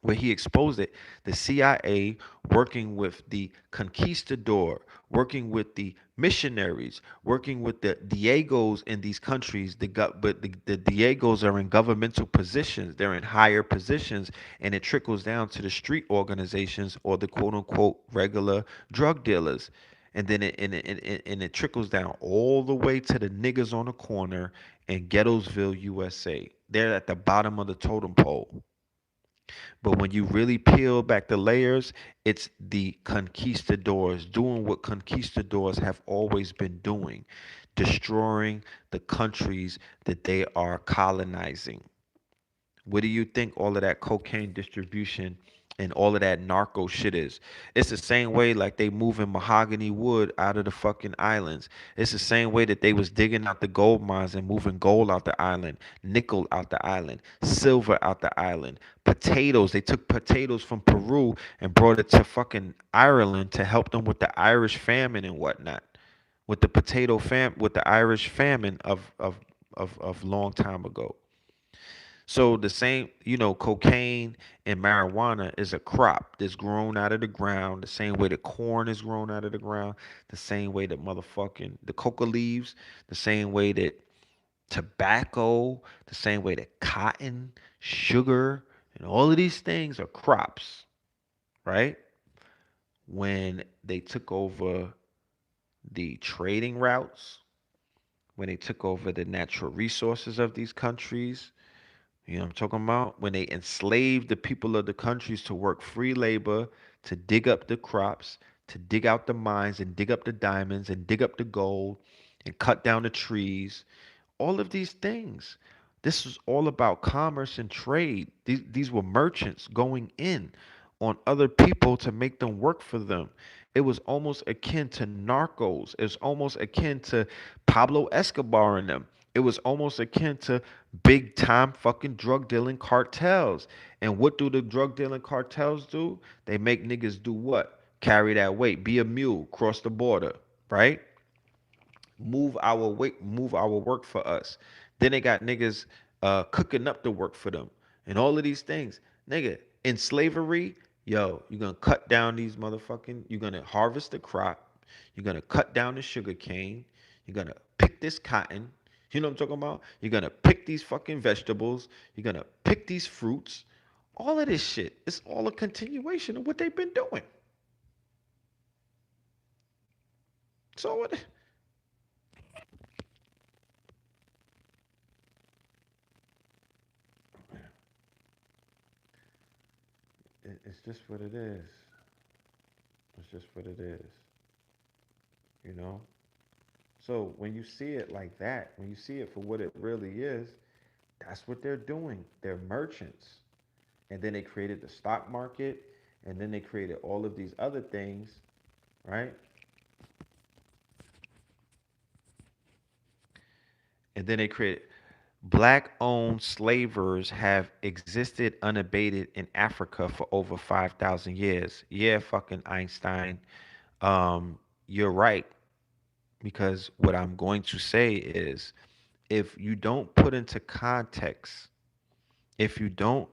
The CIA working with the conquistador, working with the missionaries, working with the Diegos in these countries. But the Diegos are in governmental positions. They're in higher positions, and it trickles down to the street organizations or the quote unquote regular drug dealers. And then it trickles down all the way to the niggas on the corner in Ghettosville, USA. They're at the bottom of the totem pole. But when you really peel back the layers, it's the conquistadors doing what conquistadors have always been doing, destroying the countries that they are colonizing. What do you think all of that cocaine distribution and all of that narco shit is? It's the same way like they moving mahogany wood out of the fucking islands. It's the same way that they was digging out the gold mines and moving gold out the island, nickel out the island, silver out the island, potatoes. They took potatoes from Peru and brought it to fucking Ireland to help them with the Irish famine and whatnot. with the with the Irish famine of long time ago. So the same, cocaine and marijuana is a crop that's grown out of the ground, the same way the corn is grown out of the ground, the same way that motherfucking the coca leaves, the same way that tobacco, the same way that cotton, sugar, and all of these things are crops, right? When they took over the trading routes, when they took over the natural resources of these countries, you know what I'm talking about? When they enslaved the people of the countries to work free labor, to dig up the crops, to dig out the mines and dig up the diamonds and dig up the gold and cut down the trees, all of these things. This was all about commerce and trade. These were merchants going in on other people to make them work for them. It was almost akin to narcos. It was almost akin to Pablo Escobar and them. It was almost akin to big time fucking drug dealing cartels. And what do the drug dealing cartels do? They make niggas do what? Carry that weight, be a mule, cross the border, right? Move our work for us. Then they got niggas cooking up the work for them, and all of these things, nigga. In slavery, yo, you're gonna cut down these motherfucking. You're gonna harvest the crop. You're gonna cut down the sugar cane. You're gonna pick this cotton. You know what I'm talking about? You're gonna pick these fucking vegetables. You're gonna pick these fruits. All of this shit. It's all a continuation of what they've been doing. So what? It's just what it is. It's just what it is, you know? So when you see it like that, when you see it for what it really is, that's what they're doing. They're merchants. And then they created the stock market, and then they created all of these other things, right? And then they created black owned slavers have existed unabated in Africa for over 5,000 years. Yeah, fucking Einstein. You're right. Because what I'm going to say is if you don't put into context, if you don't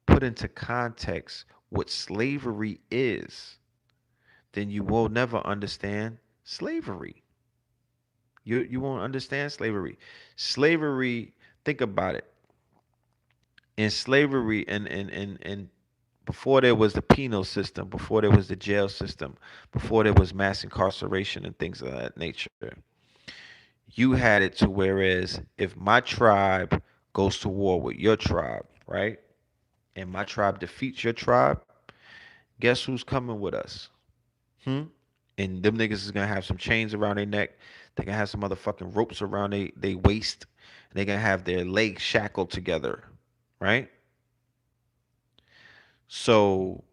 put into context what slavery is, then you will never understand slavery. You won't understand slavery. Slavery, think about it. In slavery and before there was the penal system, before there was the jail system, before there was mass incarceration and things of that nature, you had it to whereas if my tribe goes to war with your tribe, right? And my tribe defeats your tribe, guess who's coming with us? Hmm? And them niggas is gonna have some chains around their neck. They gonna have some motherfucking ropes around they waist. And they gonna have their legs shackled together, right? So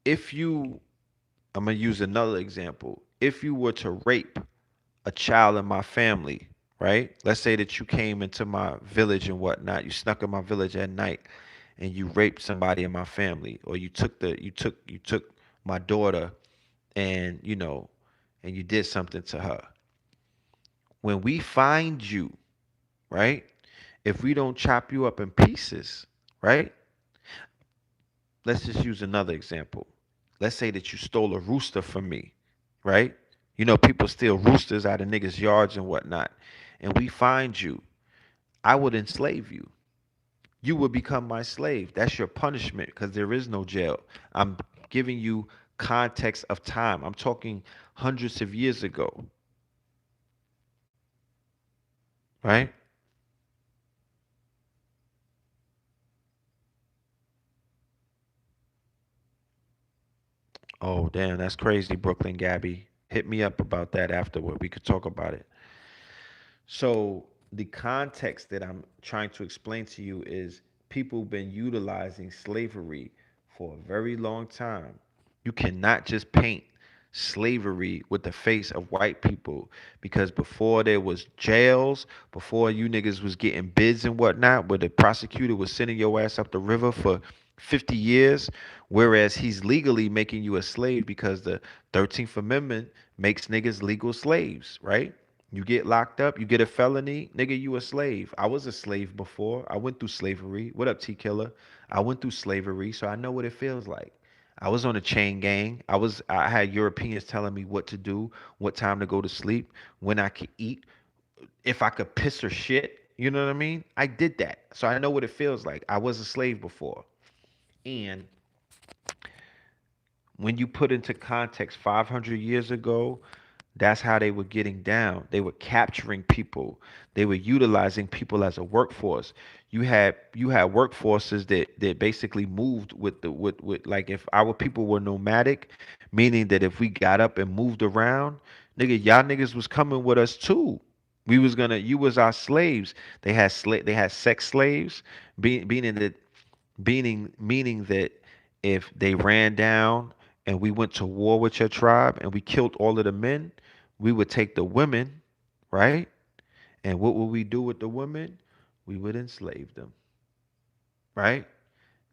if you, I'm gonna use another example. If you were to rape a child in my family, right? Let's say that you came into my village and whatnot. You snuck in my village at night and you raped somebody in my family, or you took my daughter and and you did something to her. When we find you, right? If we don't chop you up in pieces, right? Let's just use another example. Let's say that you stole a rooster from me, right? People steal roosters out of niggas' yards and whatnot. And we find you. I would enslave you. You would become my slave. That's your punishment because there is no jail. I'm giving you context of time. I'm talking hundreds of years ago, right? Oh, damn, that's crazy, Brooklyn Gabby. Hit me up about that afterward. We could talk about it. So, the context that I'm trying to explain to you is people been utilizing slavery for a very long time. You cannot just paint slavery with the face of white people because before there was jails, before you niggas was getting bids and whatnot, where the prosecutor was sending your ass up the river for 50 years, whereas he's legally making you a slave because the 13th Amendment makes niggas legal slaves, right? You get locked up, you get a felony, nigga, you a slave. I was a slave before. I went through slavery. What up, T Killer? I went through slavery, so I know what it feels like. I was on a chain gang. I had Europeans telling me what to do, what time to go to sleep, when I could eat, if I could piss or shit. You know what I mean? I did that. So I know what it feels like. I was a slave before. And when you put into context 500 years ago, that's how they were getting down. They were capturing people. They were utilizing people as a workforce. You had workforces that basically moved with like, if our people were nomadic, meaning that if we got up and moved around, nigga, y'all niggas was coming with us too. We was gonna you was our slaves. They had sex slaves, meaning that meaning that if they ran down and we went to war with your tribe and we killed all of the men, we would take the women, right? And what would we do with the women? We would enslave them, right?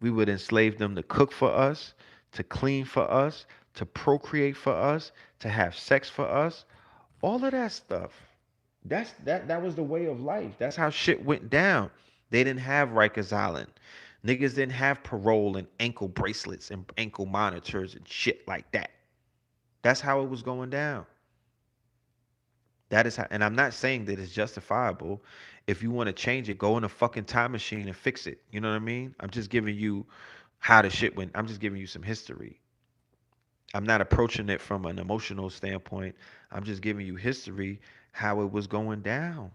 We would enslave them to cook for us, to clean for us, to procreate for us, to have sex for us, all of that stuff. That was the way of life. That's how shit went down. They didn't have Rikers Island. Niggas didn't have parole and ankle bracelets and ankle monitors and shit like that. That's how it was going down. That is how, and I'm not saying that it's justifiable. If you want to change it, go in a fucking time machine and fix it. You know what I mean? I'm just giving you how the shit went. I'm just giving you some history. I'm not approaching it from an emotional standpoint. I'm just giving you history, how it was going down.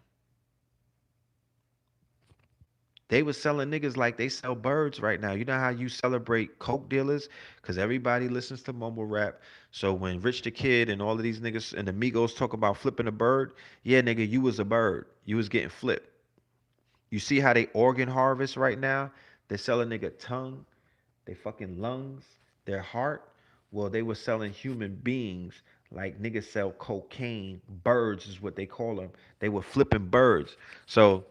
They was selling niggas like they sell birds right now. You know how you celebrate coke dealers? Because everybody listens to mumble rap. So when Rich the Kid and all of these niggas and the Migos talk about flipping a bird, yeah, nigga, you was a bird. You was getting flipped. You see how they organ harvest right now? They sell a nigga tongue, they fucking lungs, their heart. Well, they were selling human beings like niggas sell cocaine. Birds is what they call them. They were flipping birds. So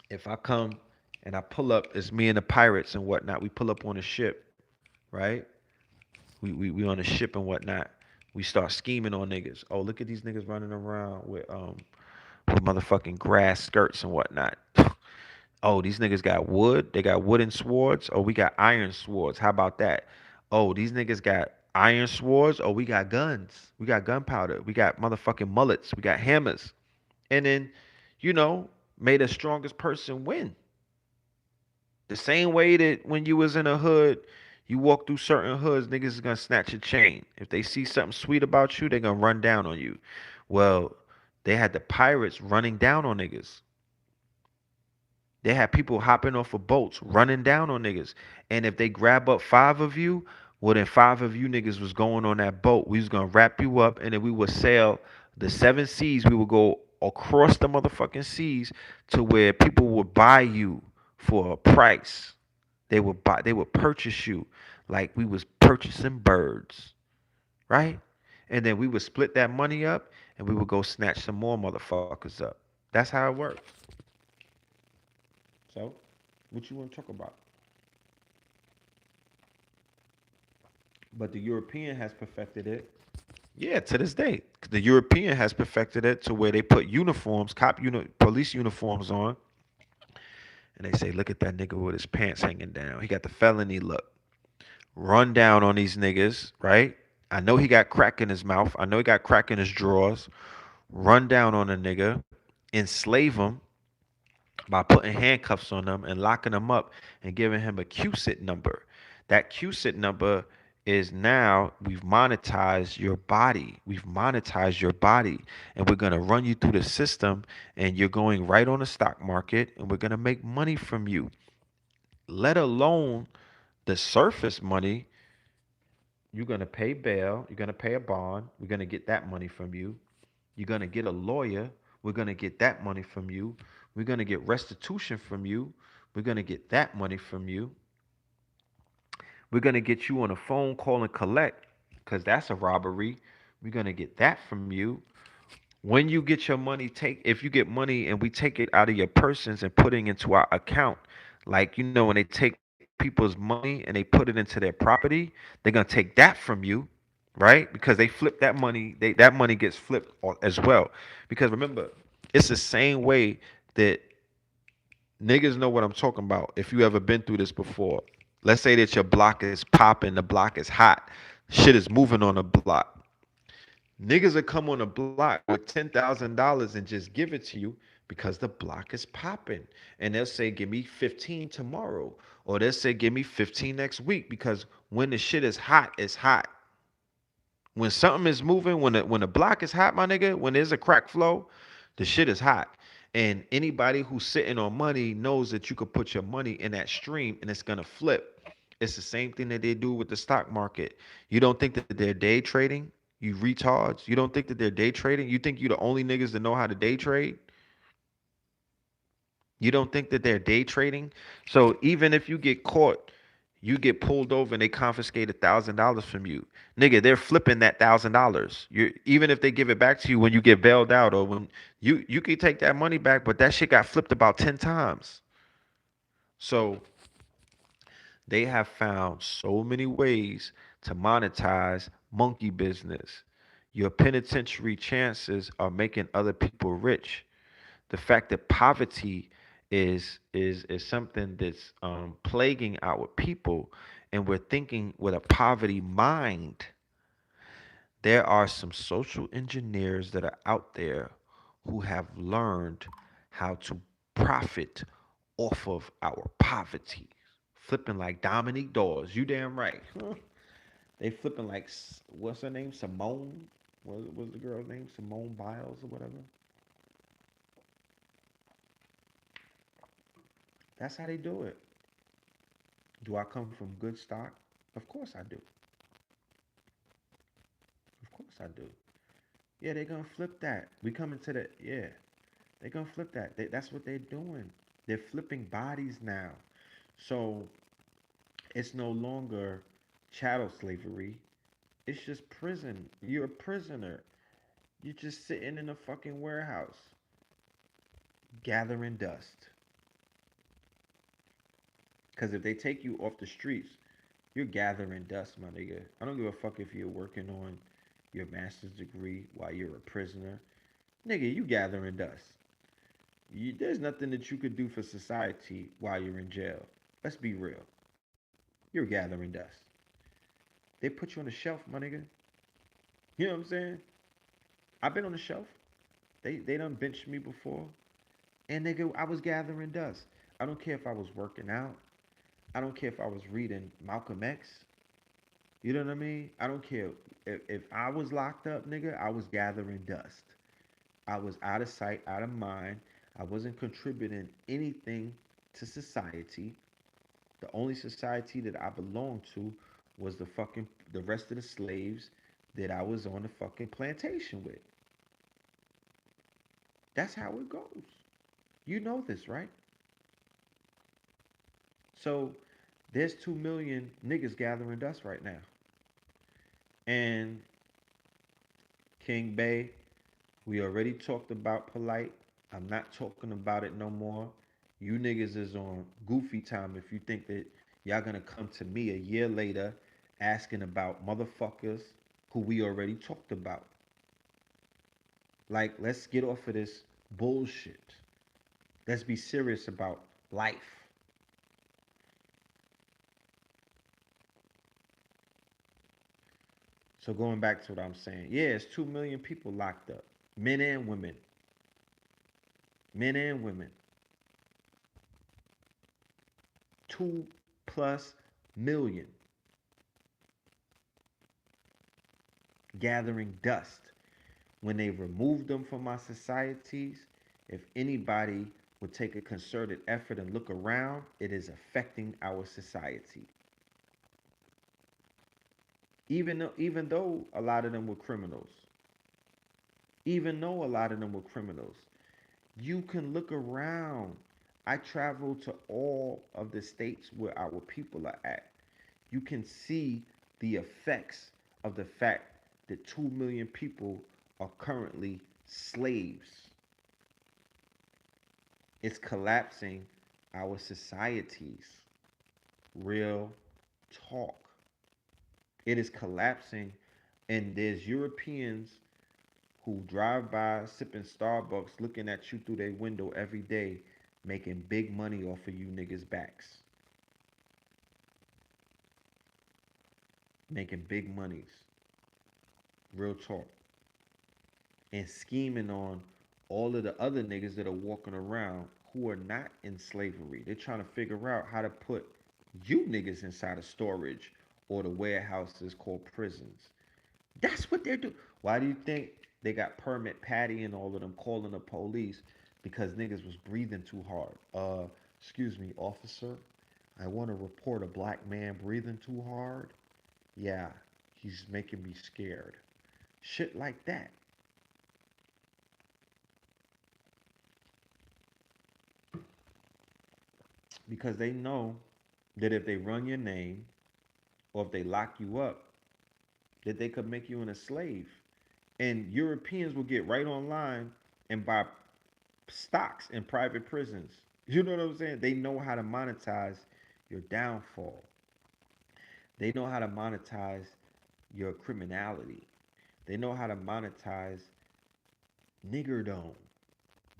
if I come and I pull up, it's me and the pirates and whatnot. We pull up on a ship, right? We on a ship and whatnot. We start scheming on niggas. Oh, look at these niggas running around with motherfucking grass skirts and whatnot. Oh, these niggas got wood. They got wooden swords. Oh, we got iron swords. How about that? Oh, these niggas got iron swords. Oh, we got guns. We got gunpowder. We got motherfucking mullets. We got hammers. And then, you know, may the strongest person win. The same way that when you was in a hood, you walk through certain hoods, niggas is gonna snatch your chain. If they see something sweet about you, they gonna run down on you. Well, they had the pirates running down on niggas. They had people hopping off of boats, running down on niggas. And if they grab up five of you, well then five of you niggas was going on that boat. We was gonna wrap you up and then we would sail the seven seas. We would go across the motherfucking seas to where people would buy you for a price. They would purchase you like we was purchasing birds, right? And then we would split that money up and we would go snatch some more motherfuckers up. That's how it works. So, what you want to talk about? But the European has perfected it. Yeah, to this day, the European has perfected it to where they put uniforms, police uniforms on, and they say, "Look at that nigga with his pants hanging down. He got the felony look." Run down on these niggas, right? I know he got crack in his mouth. I know he got crack in his drawers. Run down on a nigga, enslave him by putting handcuffs on them and locking them up and giving him a QSIT number. That QSIT number is now we've monetized your body. We've monetized your body and we're going to run you through the system and you're going right on the stock market and we're going to make money from you. Let alone the surface money. You're going to pay bail, you're going to pay a bond, we're going to get that money from you. You're going to get a lawyer, we're going to get that money from you. We're going to get restitution from you. We're going to get that money from you. We're going to get you on a phone call and collect because that's a robbery. We're going to get that from you. When you get your money, if you get money and we take it out of your persons and putting into our account, like, you know, when they take money people's money and they put it into their property, they're gonna take that from you, right? Because they flip that money, that money gets flipped as well. Because remember, it's the same way that niggas know what I'm talking about. If you ever been through this before, let's say that your block is popping, the block is hot, shit is moving on the block. Niggas will come on the block with $10,000 and just give it to you because the block is popping. And they'll say, give me 15 tomorrow. Or they'll say, give me 15 next week. Because when the shit is hot, it's hot. When something is moving, when the block is hot, my nigga, when there's a crack flow, the shit is hot. And anybody who's sitting on money knows that you could put your money in that stream and it's gonna flip. It's the same thing that they do with the stock market. You don't think that they're day trading? You retards. You don't think that they're day trading? You think you the only niggas that know how to day trade? You don't think that they're day trading? So even if you get caught, you get pulled over and they confiscate $1,000 from you. Nigga, they're flipping that $1,000. You even if they give it back to you when you get bailed out or when you can take that money back, but that shit got flipped about 10 times. So they have found so many ways to monetize monkey business. Your penitentiary chances are making other people rich. The fact that poverty is something that's plaguing our people, and we're thinking with a poverty mind. There are some social engineers that are out there who have learned how to profit off of our poverty, flipping like Dominique Dawes. You damn right. They flipping like what's her name? Simone. What was the girl's name? Simone Biles or whatever. That's how they do it. Do I come from good stock? Of course I do. Of course I do. Yeah, they're gonna flip that. We coming to the yeah. They're gonna flip that. That's what they're doing. They're flipping bodies now. So it's no longer chattel slavery. It's just prison. You're a prisoner. You're just sitting in a fucking warehouse, gathering dust. Cause if they take you off the streets, you're gathering dust, my nigga. I don't give a fuck if you're working on your master's degree while you're a prisoner. Nigga, you gathering dust. There's nothing that you could do for society while you're in jail. Let's be real. You're gathering dust. They put you on the shelf, my nigga. You know what I'm saying? I've been on the shelf. They done benched me before. And nigga, I was gathering dust. I don't care if I was working out. I don't care if I was reading Malcolm X. You know what I mean? I don't care. If I was locked up, nigga, I was gathering dust. I was out of sight, out of mind. I wasn't contributing anything to society. The only society that I belonged to was the rest of the slaves that I was on the fucking plantation with. That's how it goes. You know this, right? So there's 2 million niggas gathering dust right now. And King Bay, we already talked about polite. I'm not talking about it no more. You niggas is on goofy time if you think that y'all gonna come to me a year later asking about motherfuckers who we already talked about. Like, let's get off of this bullshit. Let's be serious about life. So going back to what I'm saying, yeah, it's 2 million people locked up, men and women, men and women. 2+ million gathering dust. When they remove them from our societies, if anybody would take a concerted effort and look around, it is affecting our society. Even though a lot of them were criminals, even though a lot of them were criminals, you can look around. I travel to all of the states where our people are at. You can see the effects of the fact that 2 million people are currently slaves. It's collapsing our societies. Real talk. It is collapsing, and there's Europeans who drive by sipping Starbucks, looking at you through their window every day, making big money off of you niggas' backs, making big monies. Real talk. And scheming on all of the other niggas that are walking around who are not in slavery. They're trying to figure out how to put you niggas inside of storage or the warehouses called prisons. That's what they're doing. Why do you think they got permit Patty and all of them calling the police? Because niggas was breathing too hard. Excuse me, officer. I want to report a black man breathing too hard. Yeah, he's making me scared. Shit like that. Because they know that if they run your name or if they lock you up, that they could make you an a slave. And Europeans will get right online and buy stocks in private prisons. You know what I'm saying? They know how to monetize your downfall. They know how to monetize your criminality. They know how to monetize niggerdom.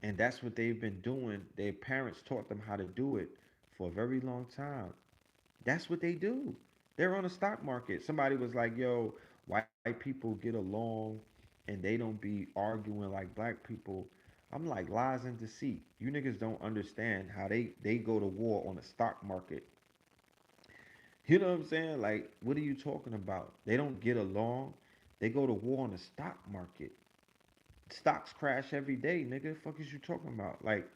And that's what they've been doing. Their parents taught them how to do it for a very long time. That's what they do. They're on the stock market. Somebody was like, yo, white people get along and they don't be arguing like black people. I'm like, lies and deceit. You niggas don't understand how they go to war on the stock market. You know what I'm saying? Like, what are you talking about? They don't get along. They go to war on the stock market. Stocks crash every day, nigga. Fuck is you talking about? Like,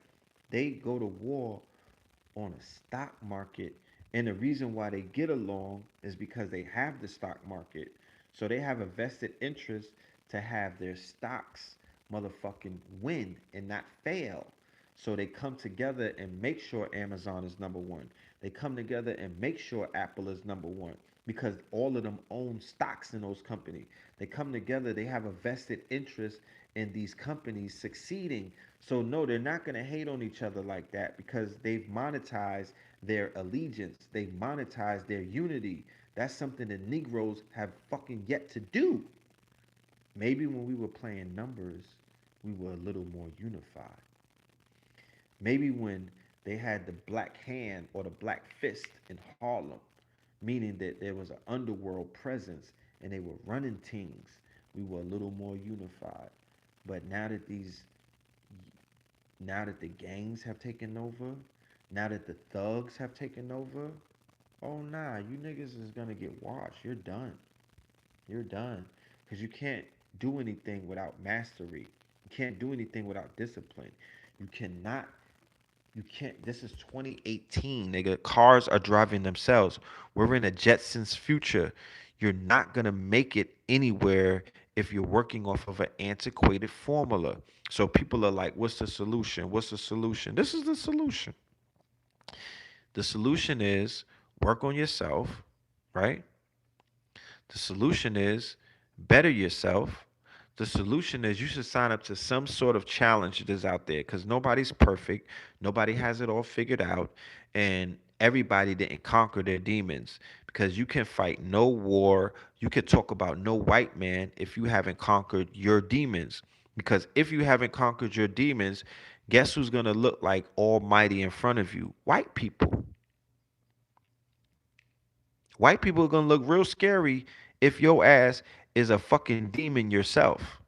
they go to war on a stock market. And the reason why they get along is because they have the stock market. So they have a vested interest to have their stocks motherfucking win and not fail. So they come together and make sure Amazon is number one. They come together and make sure Apple is number one because all of them own stocks in those companies. They come together, they have a vested interest in these companies succeeding. So no, they're not going to hate on each other like that because they've monetized their allegiance. They've monetized their unity. That's something that Negroes have fucking yet to do. Maybe when we were playing numbers, we were a little more unified. Maybe when they had the black hand or the black fist in Harlem, meaning that there was an underworld presence and they were running things, we were a little more unified. But now that the gangs have taken over, now that the thugs have taken over, oh nah, you niggas is gonna get washed. You're done. You're done. Because you can't do anything without mastery. You can't do anything without discipline. You cannot, you can't. This is 2018, nigga. Cars are driving themselves. We're in a Jetsons future. You're not going to make it anywhere if you're working off of an antiquated formula. So people are like, what's the solution? What's the solution? This is the solution. The solution is work on yourself, right? The solution is better yourself. The solution is you should sign up to some sort of challenge that's out there because nobody's perfect. Nobody has it all figured out. And everybody didn't conquer their demons because you can fight no war. You can talk about no white man if you haven't conquered your demons. Because if you haven't conquered your demons, guess who's going to look like almighty in front of you? White people. White people are gonna look real scary if your ass is a fucking demon yourself.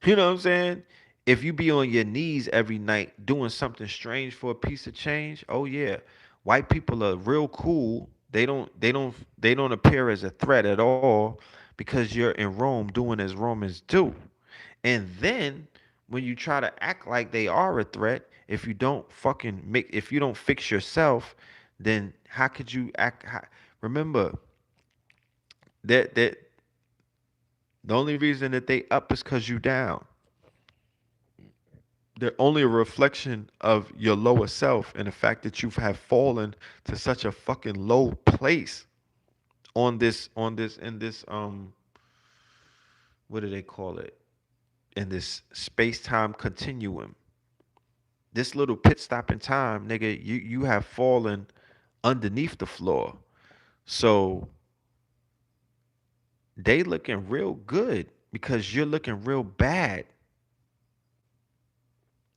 You know what I'm saying? If you be on your knees every night doing something strange for a piece of change, oh yeah. White people are real cool. They don't appear as a threat at all because you're in Rome doing as Romans do. And then when you try to act like they are a threat, if you don't fix yourself, then how could you act? Remember that the only reason that they up is because you down. They're only a reflection of your lower self and the fact that you have fallen to such a fucking low place in this what do they call it? In this space-time continuum. This little pit stop in time, nigga, you have fallen underneath the floor. So they looking real good because you're looking real bad.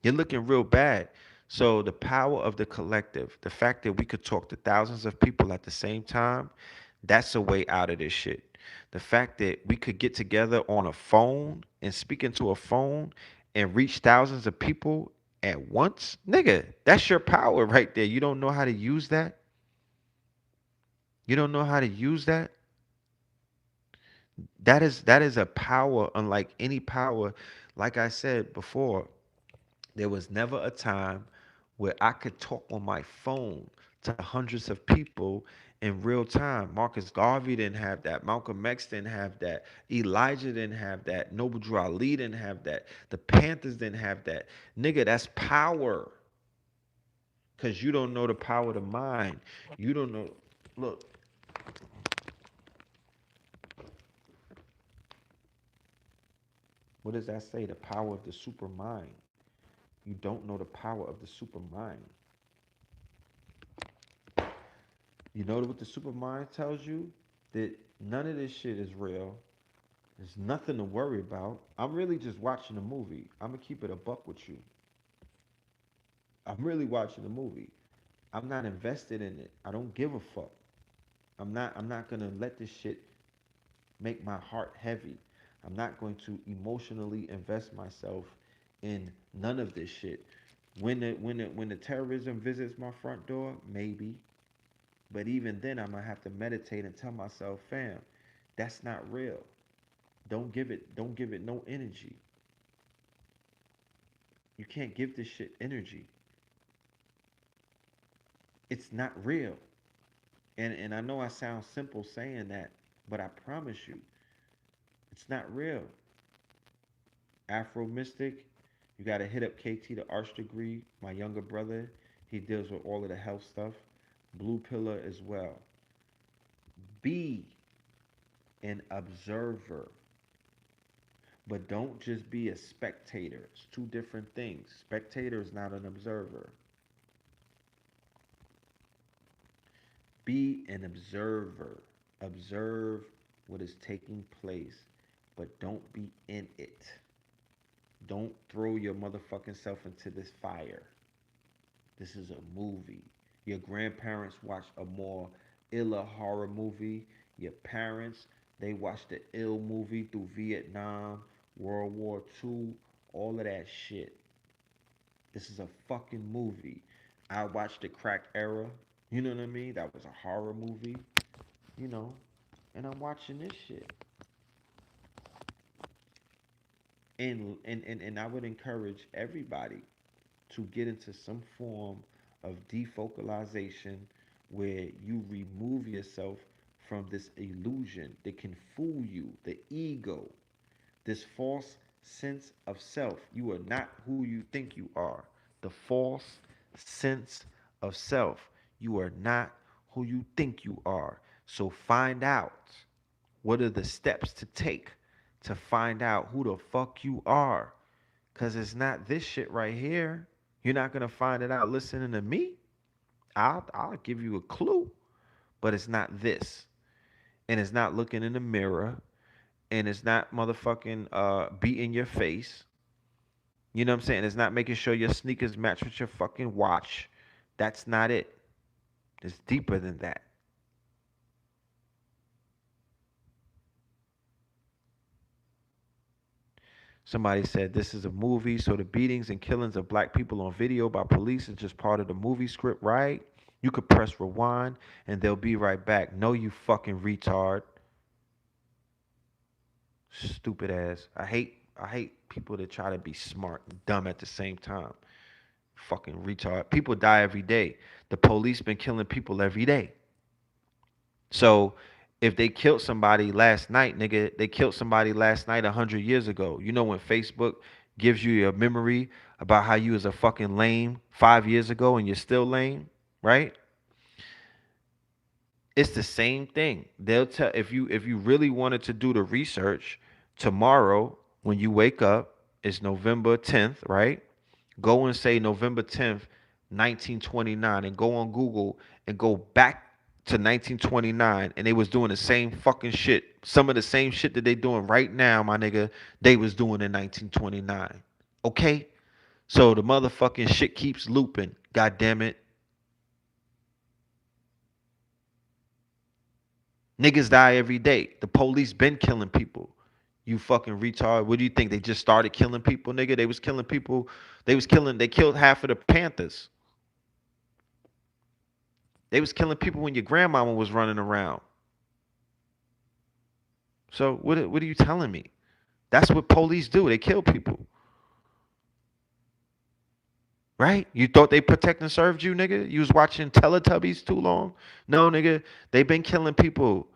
You're looking real bad. So the power of the collective, the fact that we could talk to thousands of people at the same time, that's a way out of this shit. The fact that we could get together on a phone and speak into a phone and reach thousands of people at once, nigga, that's your power right there. You don't know how to use that? You don't know how to use that? That is a power unlike any power. Like I said before, there was never a time where I could talk on my phone to hundreds of people in real time. Marcus Garvey didn't have that. Malcolm X didn't have that. Elijah didn't have that. Noble Drew Ali didn't have that. The Panthers didn't have that. Nigga, that's power. Because you don't know the power of the mind. You don't know. Look, what does that say? The power of the super mind. You don't know the power of the super mind. You know what the super mind tells you? That none of this shit is real. There's nothing to worry about. I'm really just watching a movie. I'm gonna keep it a buck with you. I'm really watching a movie. I'm not invested in it. I don't give a fuck. I'm not gonna let this shit make my heart heavy. I'm not going to emotionally invest myself in none of this shit. When the terrorism visits my front door, maybe. But even then I'm gonna have to meditate and tell myself, fam, that's not real. Don't give it no energy. You can't give this shit energy. It's not real. And I know I sound simple saying that, but I promise you, it's not real. Afro Mystic, you gotta hit up KT the Arch Degree, my younger brother. He deals with all of the health stuff. Blue Pillar as well. Be an observer, but don't just be a spectator. It's two different things. Spectator is not an observer. Be an observer. Observe what is taking place, but don't be in it. Don't throw your motherfucking self into this fire. This is a movie. Your grandparents watched a more iller horror movie. Your parents, they watched the ill movie through Vietnam, World War II, all of that shit. This is a fucking movie. I watched the crack era. You know what I mean? That was a horror movie, you know. And I'm watching this shit. And I would encourage everybody to get into some form of defocalization where you remove yourself from this illusion that can fool you, the ego, this false sense of self. You are not who you think you are. The false sense of self. You are not who you think you are. So find out what are the steps to take to find out who the fuck you are. Because it's not this shit right here. You're not going to find it out listening to me. I'll give you a clue, but it's not this. And it's not looking in the mirror. And it's not motherfucking beating your face. You know what I'm saying? It's not making sure your sneakers match with your fucking watch. That's not it. It's deeper than that. Somebody said this is a movie, so the beatings and killings of black people on video by police is just part of the movie script, right? You could press rewind and they'll be right back. No, you fucking retard. Stupid ass. I hate people that try to be smart and dumb at the same time. Fucking retard. People die every day. The police been killing people every day. So if they killed somebody last night, nigga, they killed somebody last night 100 years ago. You know when Facebook gives you your memory about how you was a fucking lame 5 years ago and you're still lame, right? It's the same thing. They'll tell if you really wanted to do the research tomorrow when you wake up, it's November 10th, right? Go and say November 10th, 1929 and go on Google and go back to 1929 and they was doing the same fucking shit. Some of the same shit that they doing right now, my nigga, they was doing in 1929. Okay? So the motherfucking shit keeps looping. God damn it. Niggas die every day. The police been killing people. You fucking retard. What do you think? They just started killing people, nigga? They was killing people. They killed half of the Panthers. They was killing people when your grandmama was running around. So what are you telling me? That's what police do. They kill people. Right? You thought they protect and served you, nigga? You was watching Teletubbies too long? No, nigga. They been killing people.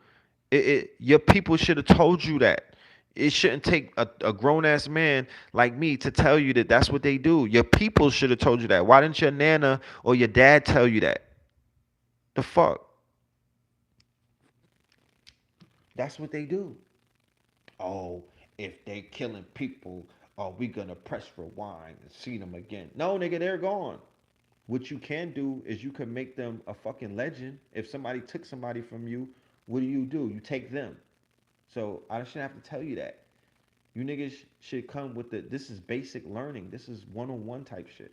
Your people should have told you that. It shouldn't take a grown ass man like me to tell you that that's what they do. Your people should have told you that. Why didn't your nana or your dad tell you that? The fuck? That's what they do. Oh, if they killing people, are we gonna press rewind and see them again? No, nigga, they're gone. What you can do is you can make them a fucking legend. If somebody took somebody from you, what do? You take them. So I shouldn't have to tell you that. You niggas should come with the. This is basic learning. This is one-on-one type shit.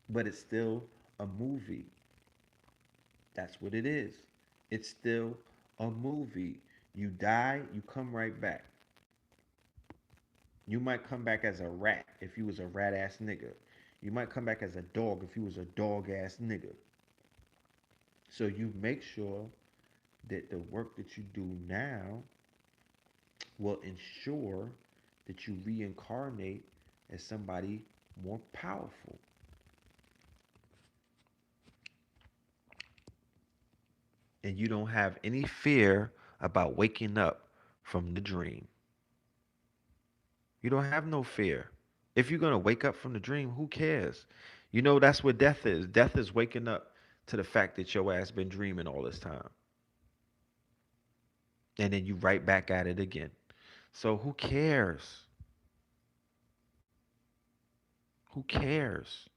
But it's still a movie. That's what it is. It's still a movie. You die, you come right back. You might come back as a rat if you was a rat ass nigga. You might come back as a dog if you was a dog ass nigga. So you make sure that the work that you do now will ensure that you reincarnate as somebody more powerful. And you don't have any fear about waking up from the dream. You don't have no fear. If you're going to wake up from the dream, who cares? You know, that's what death is. Death is waking up to the fact that your ass been dreaming all this time. And then you right back at it again. So who cares? Who cares?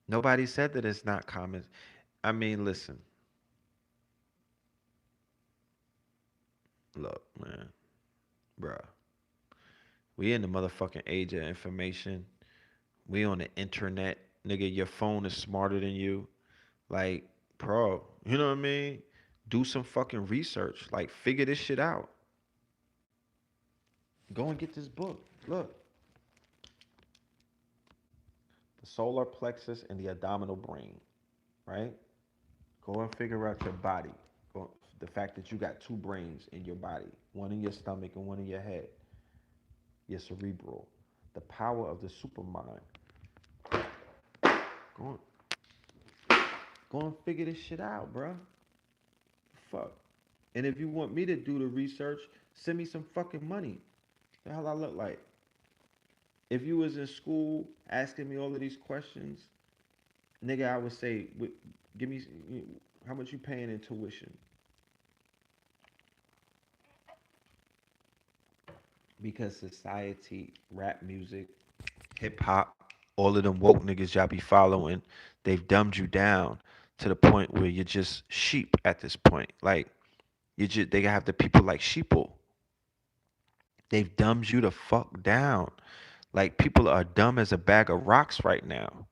Nobody said that it's not common. I mean, listen, look, man, bruh. We in the motherfucking age of information. We on the internet. Nigga, your phone is smarter than you. Like, bro, you know what I mean? Do some fucking research. Like, figure this shit out. Go and get this book. Look, the solar plexus and the abdominal brain, right? Go and figure out your body. Go, the fact that you got two brains in your body, one in your stomach and one in your head, your cerebral. The power of the supermind. Go Go and figure this shit out, bro. Fuck. And if you want me to do the research, send me some fucking money. The hell I look like? If you was in school asking me all of these questions, nigga, I would say, give me how much you paying in tuition? Because society, rap music, hip hop, all of them woke niggas y'all be following, they've dumbed you down to the point where you're just sheep at this point. Like they have the people like sheeple. They've dumbed you the fuck down. Like people are dumb as a bag of rocks right now.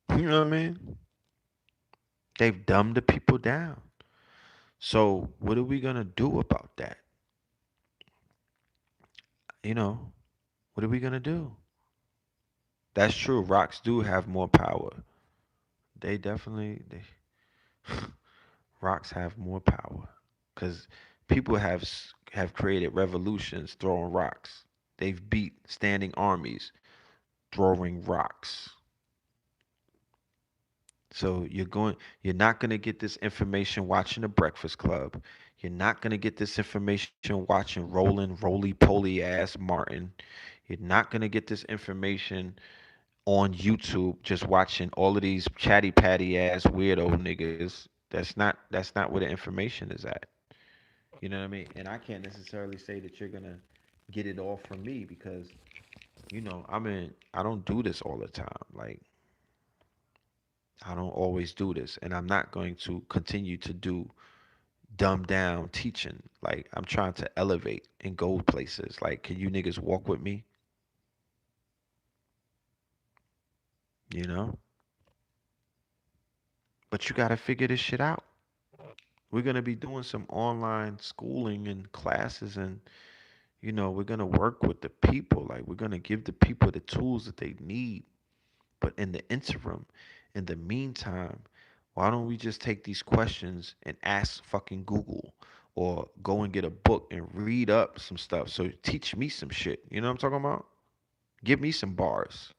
You know what I mean? They've dumbed the people down. So what are we gonna do about that? You know, what are we gonna do? That's true. Rocks do have more power. They rocks have more power because people have created revolutions throwing rocks. They've beat standing armies throwing rocks. So you're not going to get this information watching the Breakfast Club. You're not going to get this information watching Roland Roly Poly ass Martin. You're not going to get this information on YouTube just watching all of these chatty patty ass weirdo niggas. That's not where the information is at. You know what I mean? And I can't necessarily say that you're gonna get it all from me because I don't do this all the time. Like I don't always do this, and I'm not going to continue to do dumbed down teaching. Like I'm trying to elevate and go places. Like, can you niggas walk with me? You know? But you gotta figure this shit out. We're gonna be doing some online schooling and classes, and we're gonna work with the people. Like we're gonna give the people the tools that they need. But in the interim, in the meantime, why don't we just take these questions and ask fucking Google or go and get a book and read up some stuff? So teach me some shit. You know what I'm talking about? Give me some bars.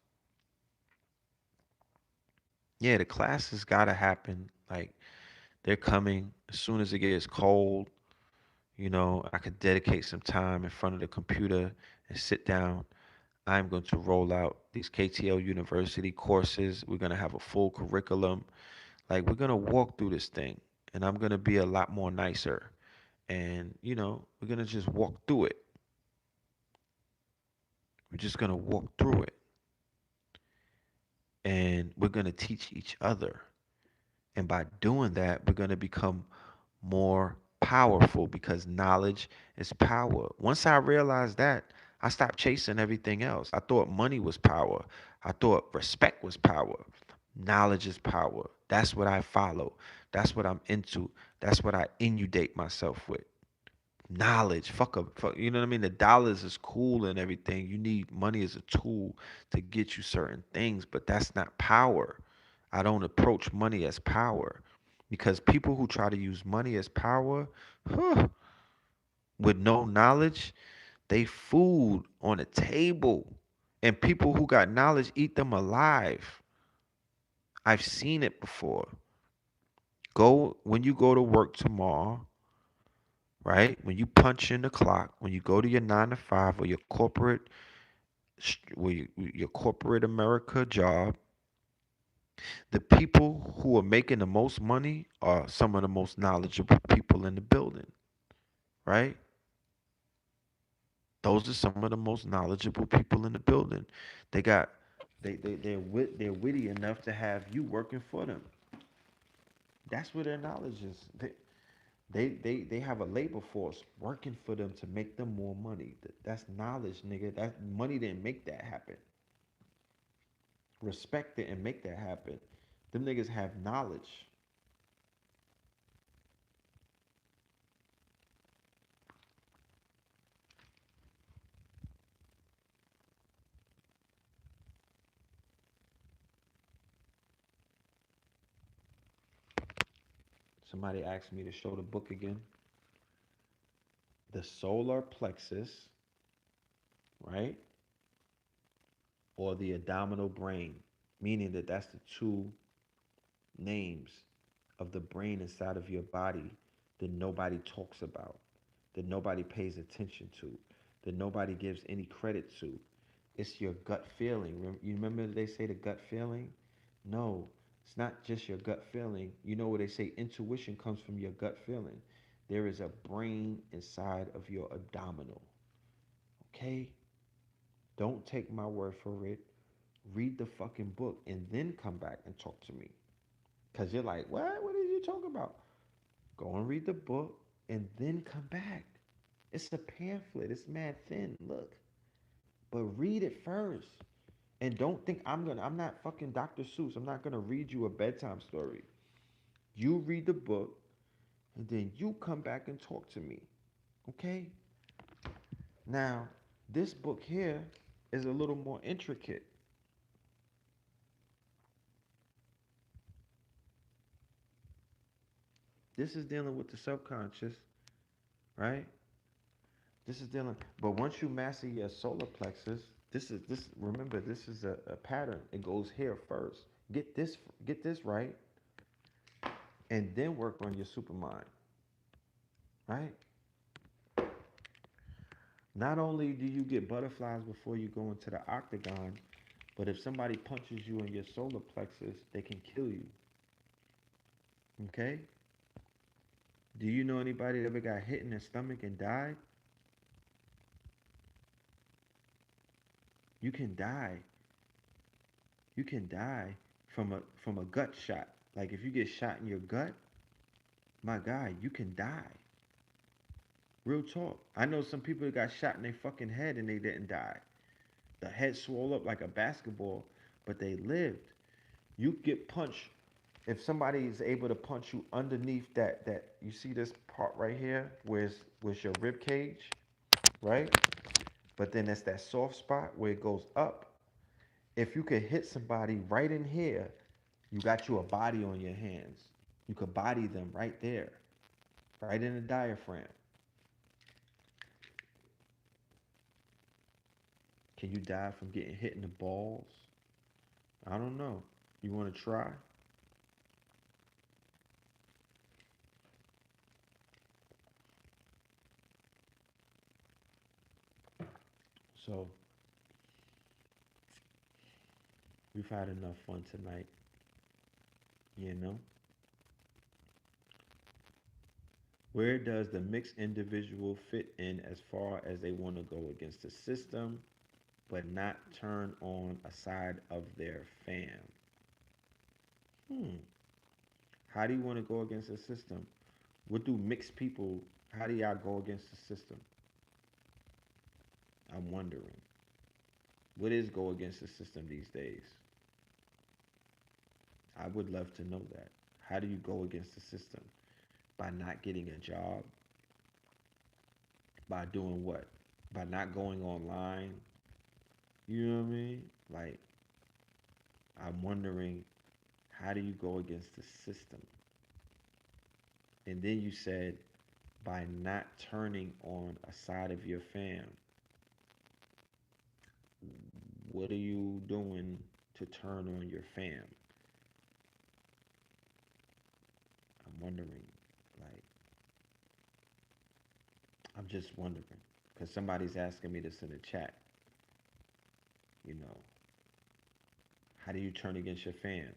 Yeah, the classes gotta happen. Like they're coming as soon as it gets cold. I could dedicate some time in front of the computer and sit down. I'm going to roll out these KTL University courses. We're going to have a full curriculum. Like, we're going to walk through this thing, and I'm going to be a lot more nicer. And, we're going to just walk through it. We're just going to walk through it. And we're going to teach each other. And by doing that, we're going to become more powerful because knowledge is power. Once I realized that, I stopped chasing everything else. I thought money was power. I thought respect was power. Knowledge is power. That's what I follow. That's what I'm into. That's what I inundate myself with. Knowledge. Fuck, you know what I mean? The dollars is cool and everything. You need money as a tool to get you certain things, but that's not power. I don't approach money as power because people who try to use money as power, huh, with no knowledge, they food on the table. And people who got knowledge eat them alive. I've seen it before. Go when you go to work tomorrow, right? When you punch in the clock, when you go to your 9 to 5 or your your corporate America job, the people who are making the most money are some of the most knowledgeable people in the building, right? Those are some of the most knowledgeable people in the building. They got they're witty enough to have you working for them. That's where their knowledge is. They have a labor force working for them to make them more money. That's knowledge, nigga. That money didn't make that happen. Respect it and make that happen. Them niggas have knowledge. Somebody asked me to show the book again. The solar plexus, right? Or the abdominal brain, meaning that that's the two names of the brain inside of your body that nobody talks about, that nobody pays attention to, that nobody gives any credit to. It's your gut feeling. You remember they say the gut feeling? No, it's not just your gut feeling. You know what they say intuition comes from your gut feeling. There is a brain inside of your abdominal. Okay? Don't take my word for it. Read the fucking book and then come back and talk to me. Because you're like, what? What did you talk about? Go and read the book and then come back. It's a pamphlet. It's mad thin. Look. But read it first. And don't think I'm not fucking Dr. Seuss. I'm not gonna read you a bedtime story. You read the book and then you come back and talk to me. Okay? Now, this book here is a little more intricate. This is dealing with the subconscious, right? This is dealing, but once you master your solar plexus, this. Remember, this is a pattern. It goes here first. Get this, get this right, and then work on your supermind, right? Not only do you get butterflies before you go into the octagon, but if somebody punches you in your solar plexus, they can kill you. Okay? Do you know anybody that ever got hit in the stomach and died? You can die. You can die from a gut shot. Like if you get shot in your gut, my guy, you can die. Real talk. I know some people that got shot in their fucking head and they didn't die. The head swelled up like a basketball, but they lived. You get punched. If somebody is able to punch you underneath that you see this part right here, where's your rib cage, right? But then it's that soft spot where it goes up. If you could hit somebody right in here, you got you a body on your hands. You could body them right there, right in the diaphragm. Can you die from getting hit in the balls? I don't know. You want to try? So we've had enough fun tonight. You know, where does the mixed individual fit in as far as they want to go against the system, but not turn on a side of their fam? Hmm. How do you want to go against the system? What do mixed people? How do y'all go against the system? I'm wondering. What is go against the system these days? I would love to know that. How do you go against the system? By not getting a job? By doing what? By not going online? You know what I mean? Like, I'm wondering, how do you go against the system? And then you said, by not turning on a side of your fam. What are you doing to turn on your fam? I'm wondering, like, I'm just wondering. Because somebody's asking me this in the chat. You know, how do you turn against your fam?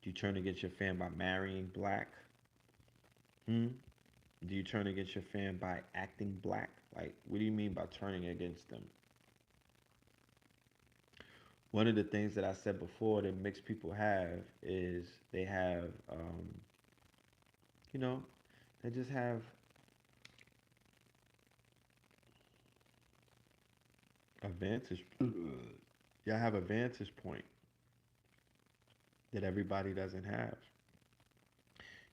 Do you turn against your fam by marrying black? Hmm? Do you turn against your fam by acting black? Like, what do you mean by turning against them? One of the things that I said before that mixed people have is they have, you know, they just have a vantage. Y'all have a vantage point that everybody doesn't have.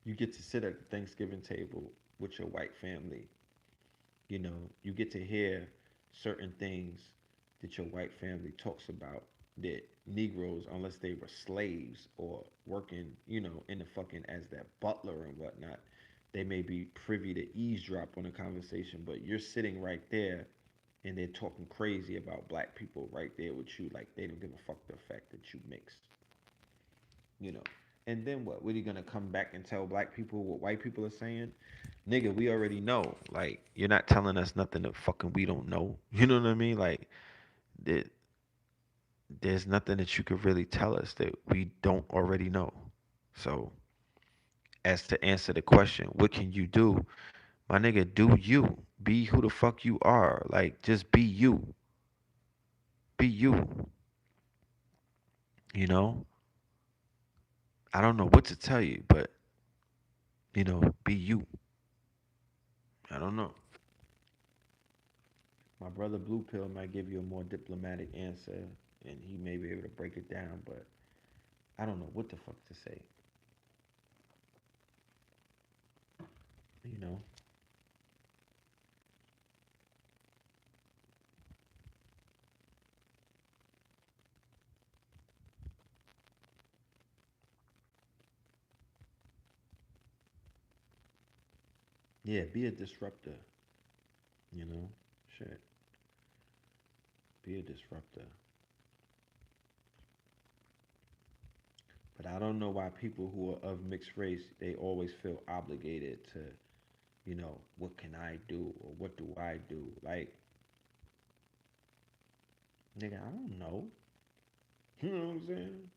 You get to sit at the Thanksgiving table with your white family. You know, you get to hear certain things that your white family talks about that Negroes, unless they were slaves or working, in the fucking as that butler and whatnot, they may be privy to eavesdrop on a conversation, but you're sitting right there and they're talking crazy about black people right there with you, like they don't give a fuck the fact that you mixed, you know. And then what? What are you gonna come back and tell black people what white people are saying? Nigga, we already know. Like, you're not telling us nothing that fucking we don't know. You know what I mean? Like, there, there's nothing that you could really tell us that we don't already know. So, as to answer the question, what can you do? My nigga, do you. Be who the fuck you are. Like, just be you. Be you. You know? I don't know what to tell you, but, be you. I don't know. My brother Blue Pill might give you a more diplomatic answer, and he may be able to break it down, but I don't know what the fuck to say. You know? Yeah, be a disruptor. You know? Shit. Be a disruptor. But I don't know why people who are of mixed race, they always feel obligated to, what can I do or what do I do? Like, nigga, I don't know. You know what I'm saying?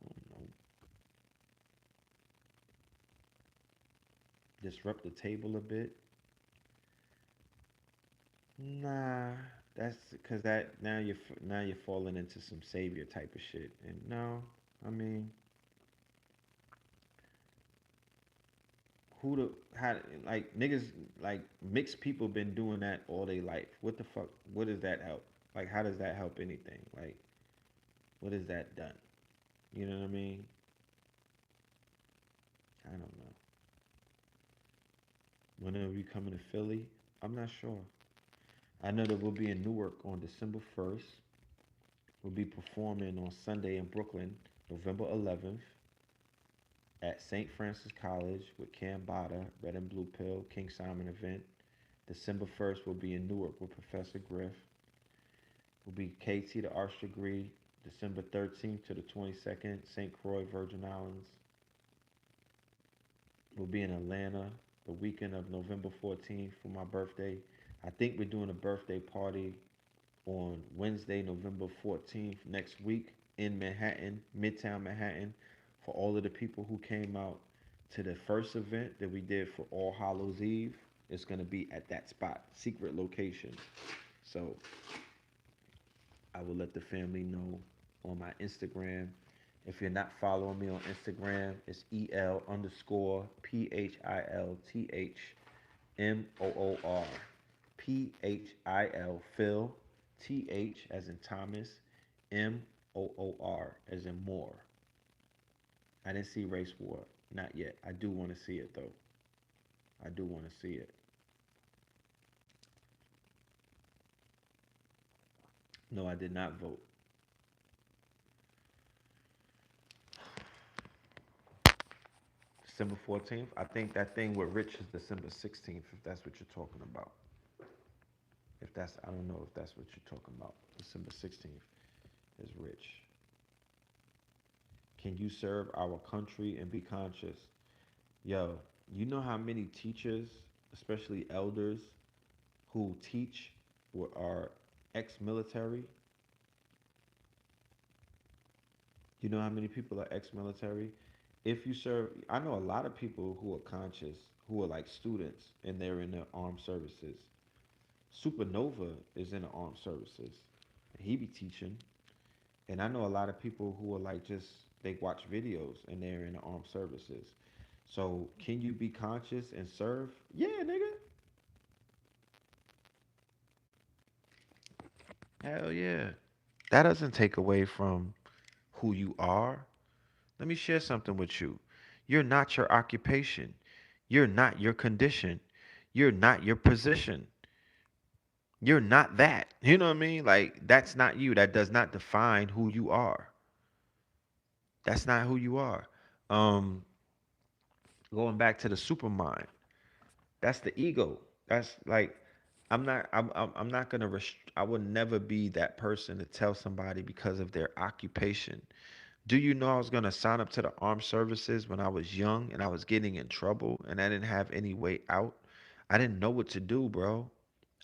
I don't know. disrupt the table a bit. Nah, that's because that now you're falling into some savior type of shit. And no, I mean, who the how like niggas like mixed people been doing that all their life. What the fuck? What does that help? Like, how does that help anything? Like, what has that done? You know what I mean? I don't know. When are we coming to Philly? I'm not sure. I know that we'll be in Newark on December 1st. We'll be performing on Sunday in Brooklyn, November 11th, at St. Francis College with Cam Bada, Red and Blue Pill, King Simon event. December 1st, we'll be in Newark with Professor Griff. We'll be KT the Arts Degree, December 13th to the 22nd, St. Croix, Virgin Islands. We'll be in Atlanta the weekend of November 14th for my birthday. I think we're doing a birthday party on Wednesday, November 14th next week in Manhattan, Midtown Manhattan, for all of the people who came out to the first event that we did for All Hallows Eve. It's going to be at that spot, secret location. So I will let the family know on my Instagram. If you're not following me on Instagram, it's EL underscore PhilMoor. PHIL Phil, TH as in Thomas, MOOR as in more. I didn't see Race War, not yet. I do want to see it though. I do want to see it. No, I did not vote. December 14th. I think that thing with Rich is December 16th, if that's what you're talking about. If that's, I don't know if that's what you're talking about. December 16th is Rich. Can you serve our country and be conscious? Yo, you know how many teachers, especially elders, who teach or are ex-military? You know how many people are ex-military? If you serve, I know a lot of people who are conscious, who are like students, and they're in the armed services. Supernova is in the armed services. He be teaching. And I know a lot of people who are like just they watch videos and they're in the armed services. So can you be conscious and serve? Yeah, nigga. Hell yeah. That doesn't take away from who you are. Let me share something with you. You're not your occupation. You're not your condition. You're not your position. You're not that. You know what I mean? Like, that's not you. That does not define who you are. That's not who you are. Um, Going back to the supermind, that's the ego. That's like, I'm not gonna I would never be that person to tell somebody because of their occupation. Do you know I was gonna sign up to the armed services when I was young and I was getting in trouble and I didn't have any way out? I didn't know what to do, bro.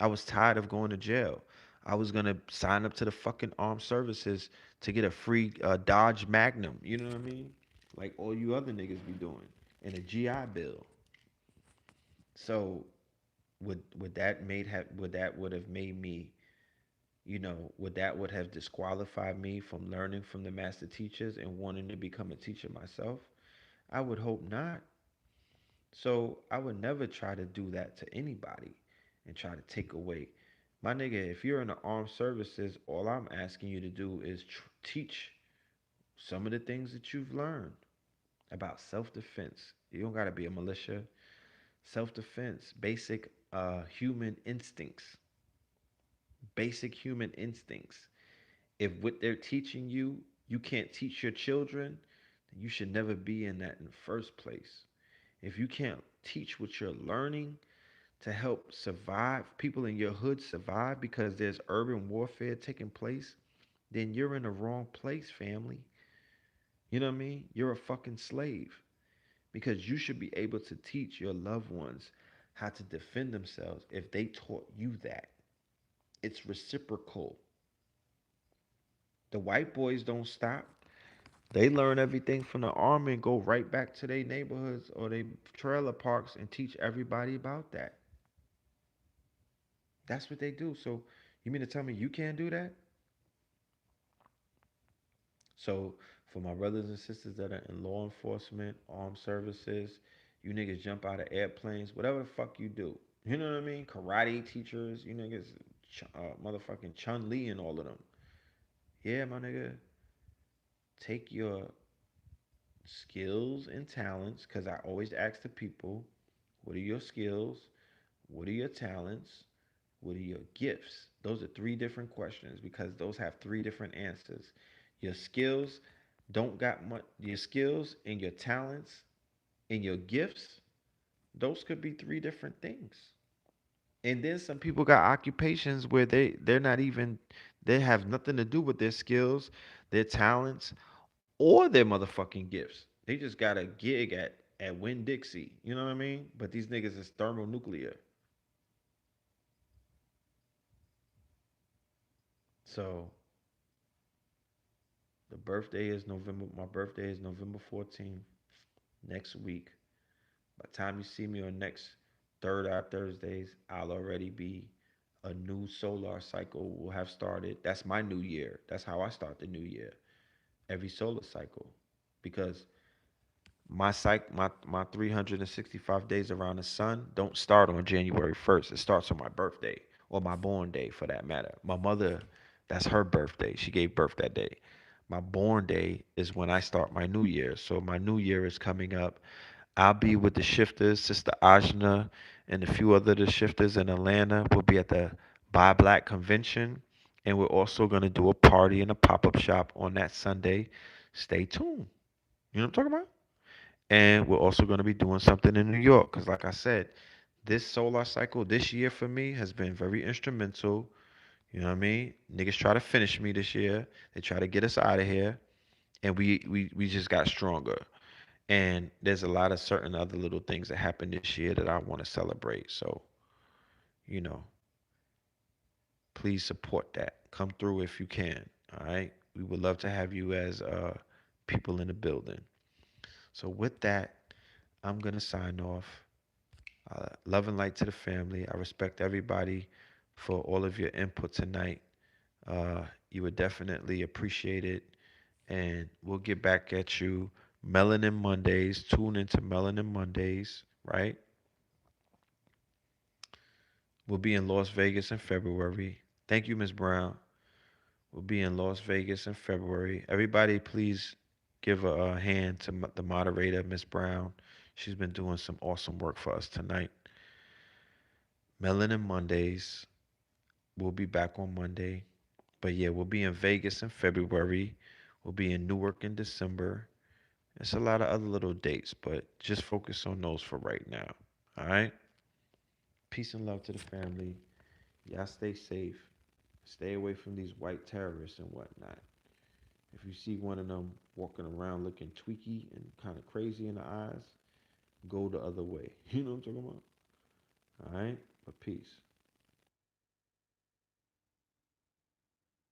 I was tired of going to jail. I was gonna sign up to the fucking armed services to get a free Dodge Magnum. You know what I mean? Like all you other niggas be doing, and a GI Bill. So would that would have made me, would that would have disqualified me from learning from the master teachers and wanting to become a teacher myself? I would hope not. So I would never try to do that to anybody and try to take away. My nigga, if you're in the armed services, all I'm asking you to do is teach some of the things that you've learned about self-defense. You don't got to be a militia. Self-defense, basic human instincts. Basic human instincts. If what they're teaching you, you can't teach your children, then you should never be in that in the first place. If you can't teach what you're learning to help survive, people in your hood survive because there's urban warfare taking place, then you're in the wrong place, family. You know what I mean? You're a fucking slave because you should be able to teach your loved ones how to defend themselves if they taught you that. It's reciprocal. The white boys don't stop. They learn everything from the army and go right back to their neighborhoods or their trailer parks and teach everybody about that. That's what they do. So you mean to tell me you can't do that? So for my brothers and sisters that are in law enforcement, armed services, you niggas jump out of airplanes, whatever the fuck you do. You know what I mean? Karate teachers, you niggas, motherfucking Chun Li and all of them. Yeah, my nigga, take your skills and talents, because I always ask the people, what are your skills? What are your talents? What are your gifts? Those are three different questions because those have three different answers. Your skills don't got much. Your skills and your talents and your gifts, those could be three different things. And then some people got occupations where they're not even, they have nothing to do with their skills, their talents, or their motherfucking gifts. They just got a gig at Winn Dixie. You know what I mean? But these niggas is thermonuclear. So the birthday is November. My birthday is November 14th. Next week. By the time you see me on next third eye Thursdays, I'll already be a new solar cycle will have started. That's my new year. That's how I start the new year. Every solar cycle. Because my 365 days around the sun don't start on January 1st. It starts on my birthday or my born day for that matter. My mother, that's her birthday. She gave birth that day. My born day is when I start my new year. So my new year is coming up. I'll be with the shifters, Sister Ajna, and a few other the shifters in Atlanta. We'll be at the Buy Black convention, and we're also gonna do a party in a pop-up shop on that Sunday. Stay tuned. You know what I'm talking about? And we're also going to be doing something in New York because, like I said, this solar cycle this year for me has been very instrumental. You know what I mean? Niggas try to finish me this year. They try to get us out of here, and we just got stronger. And there's a lot of certain other little things that happened this year that I want to celebrate. So, you know, please support that. Come through if you can. All right. We would love to have you as people in the building. So with that, I'm gonna sign off. Love and light to the family. I respect everybody for all of your input tonight. You would definitely appreciate it. And we'll get back at you Melanin Mondays. Tune into Melanin Mondays, right? We'll be in Las Vegas in February. Thank you, Miss Brown. We'll be in Las Vegas in February. Everybody, please give a hand to the moderator, Miss Brown. She's been doing some awesome work for us tonight. Melanin Mondays. We'll be back on Monday. But yeah, we'll be in Vegas in February. We'll be in Newark in December. It's a lot of other little dates, but just focus on those for right now. All right? Peace and love to the family. Y'all stay safe. Stay away from these white terrorists and whatnot. If you see one of them walking around looking tweaky and kind of crazy in the eyes, go the other way. You know what I'm talking about? All right? But peace.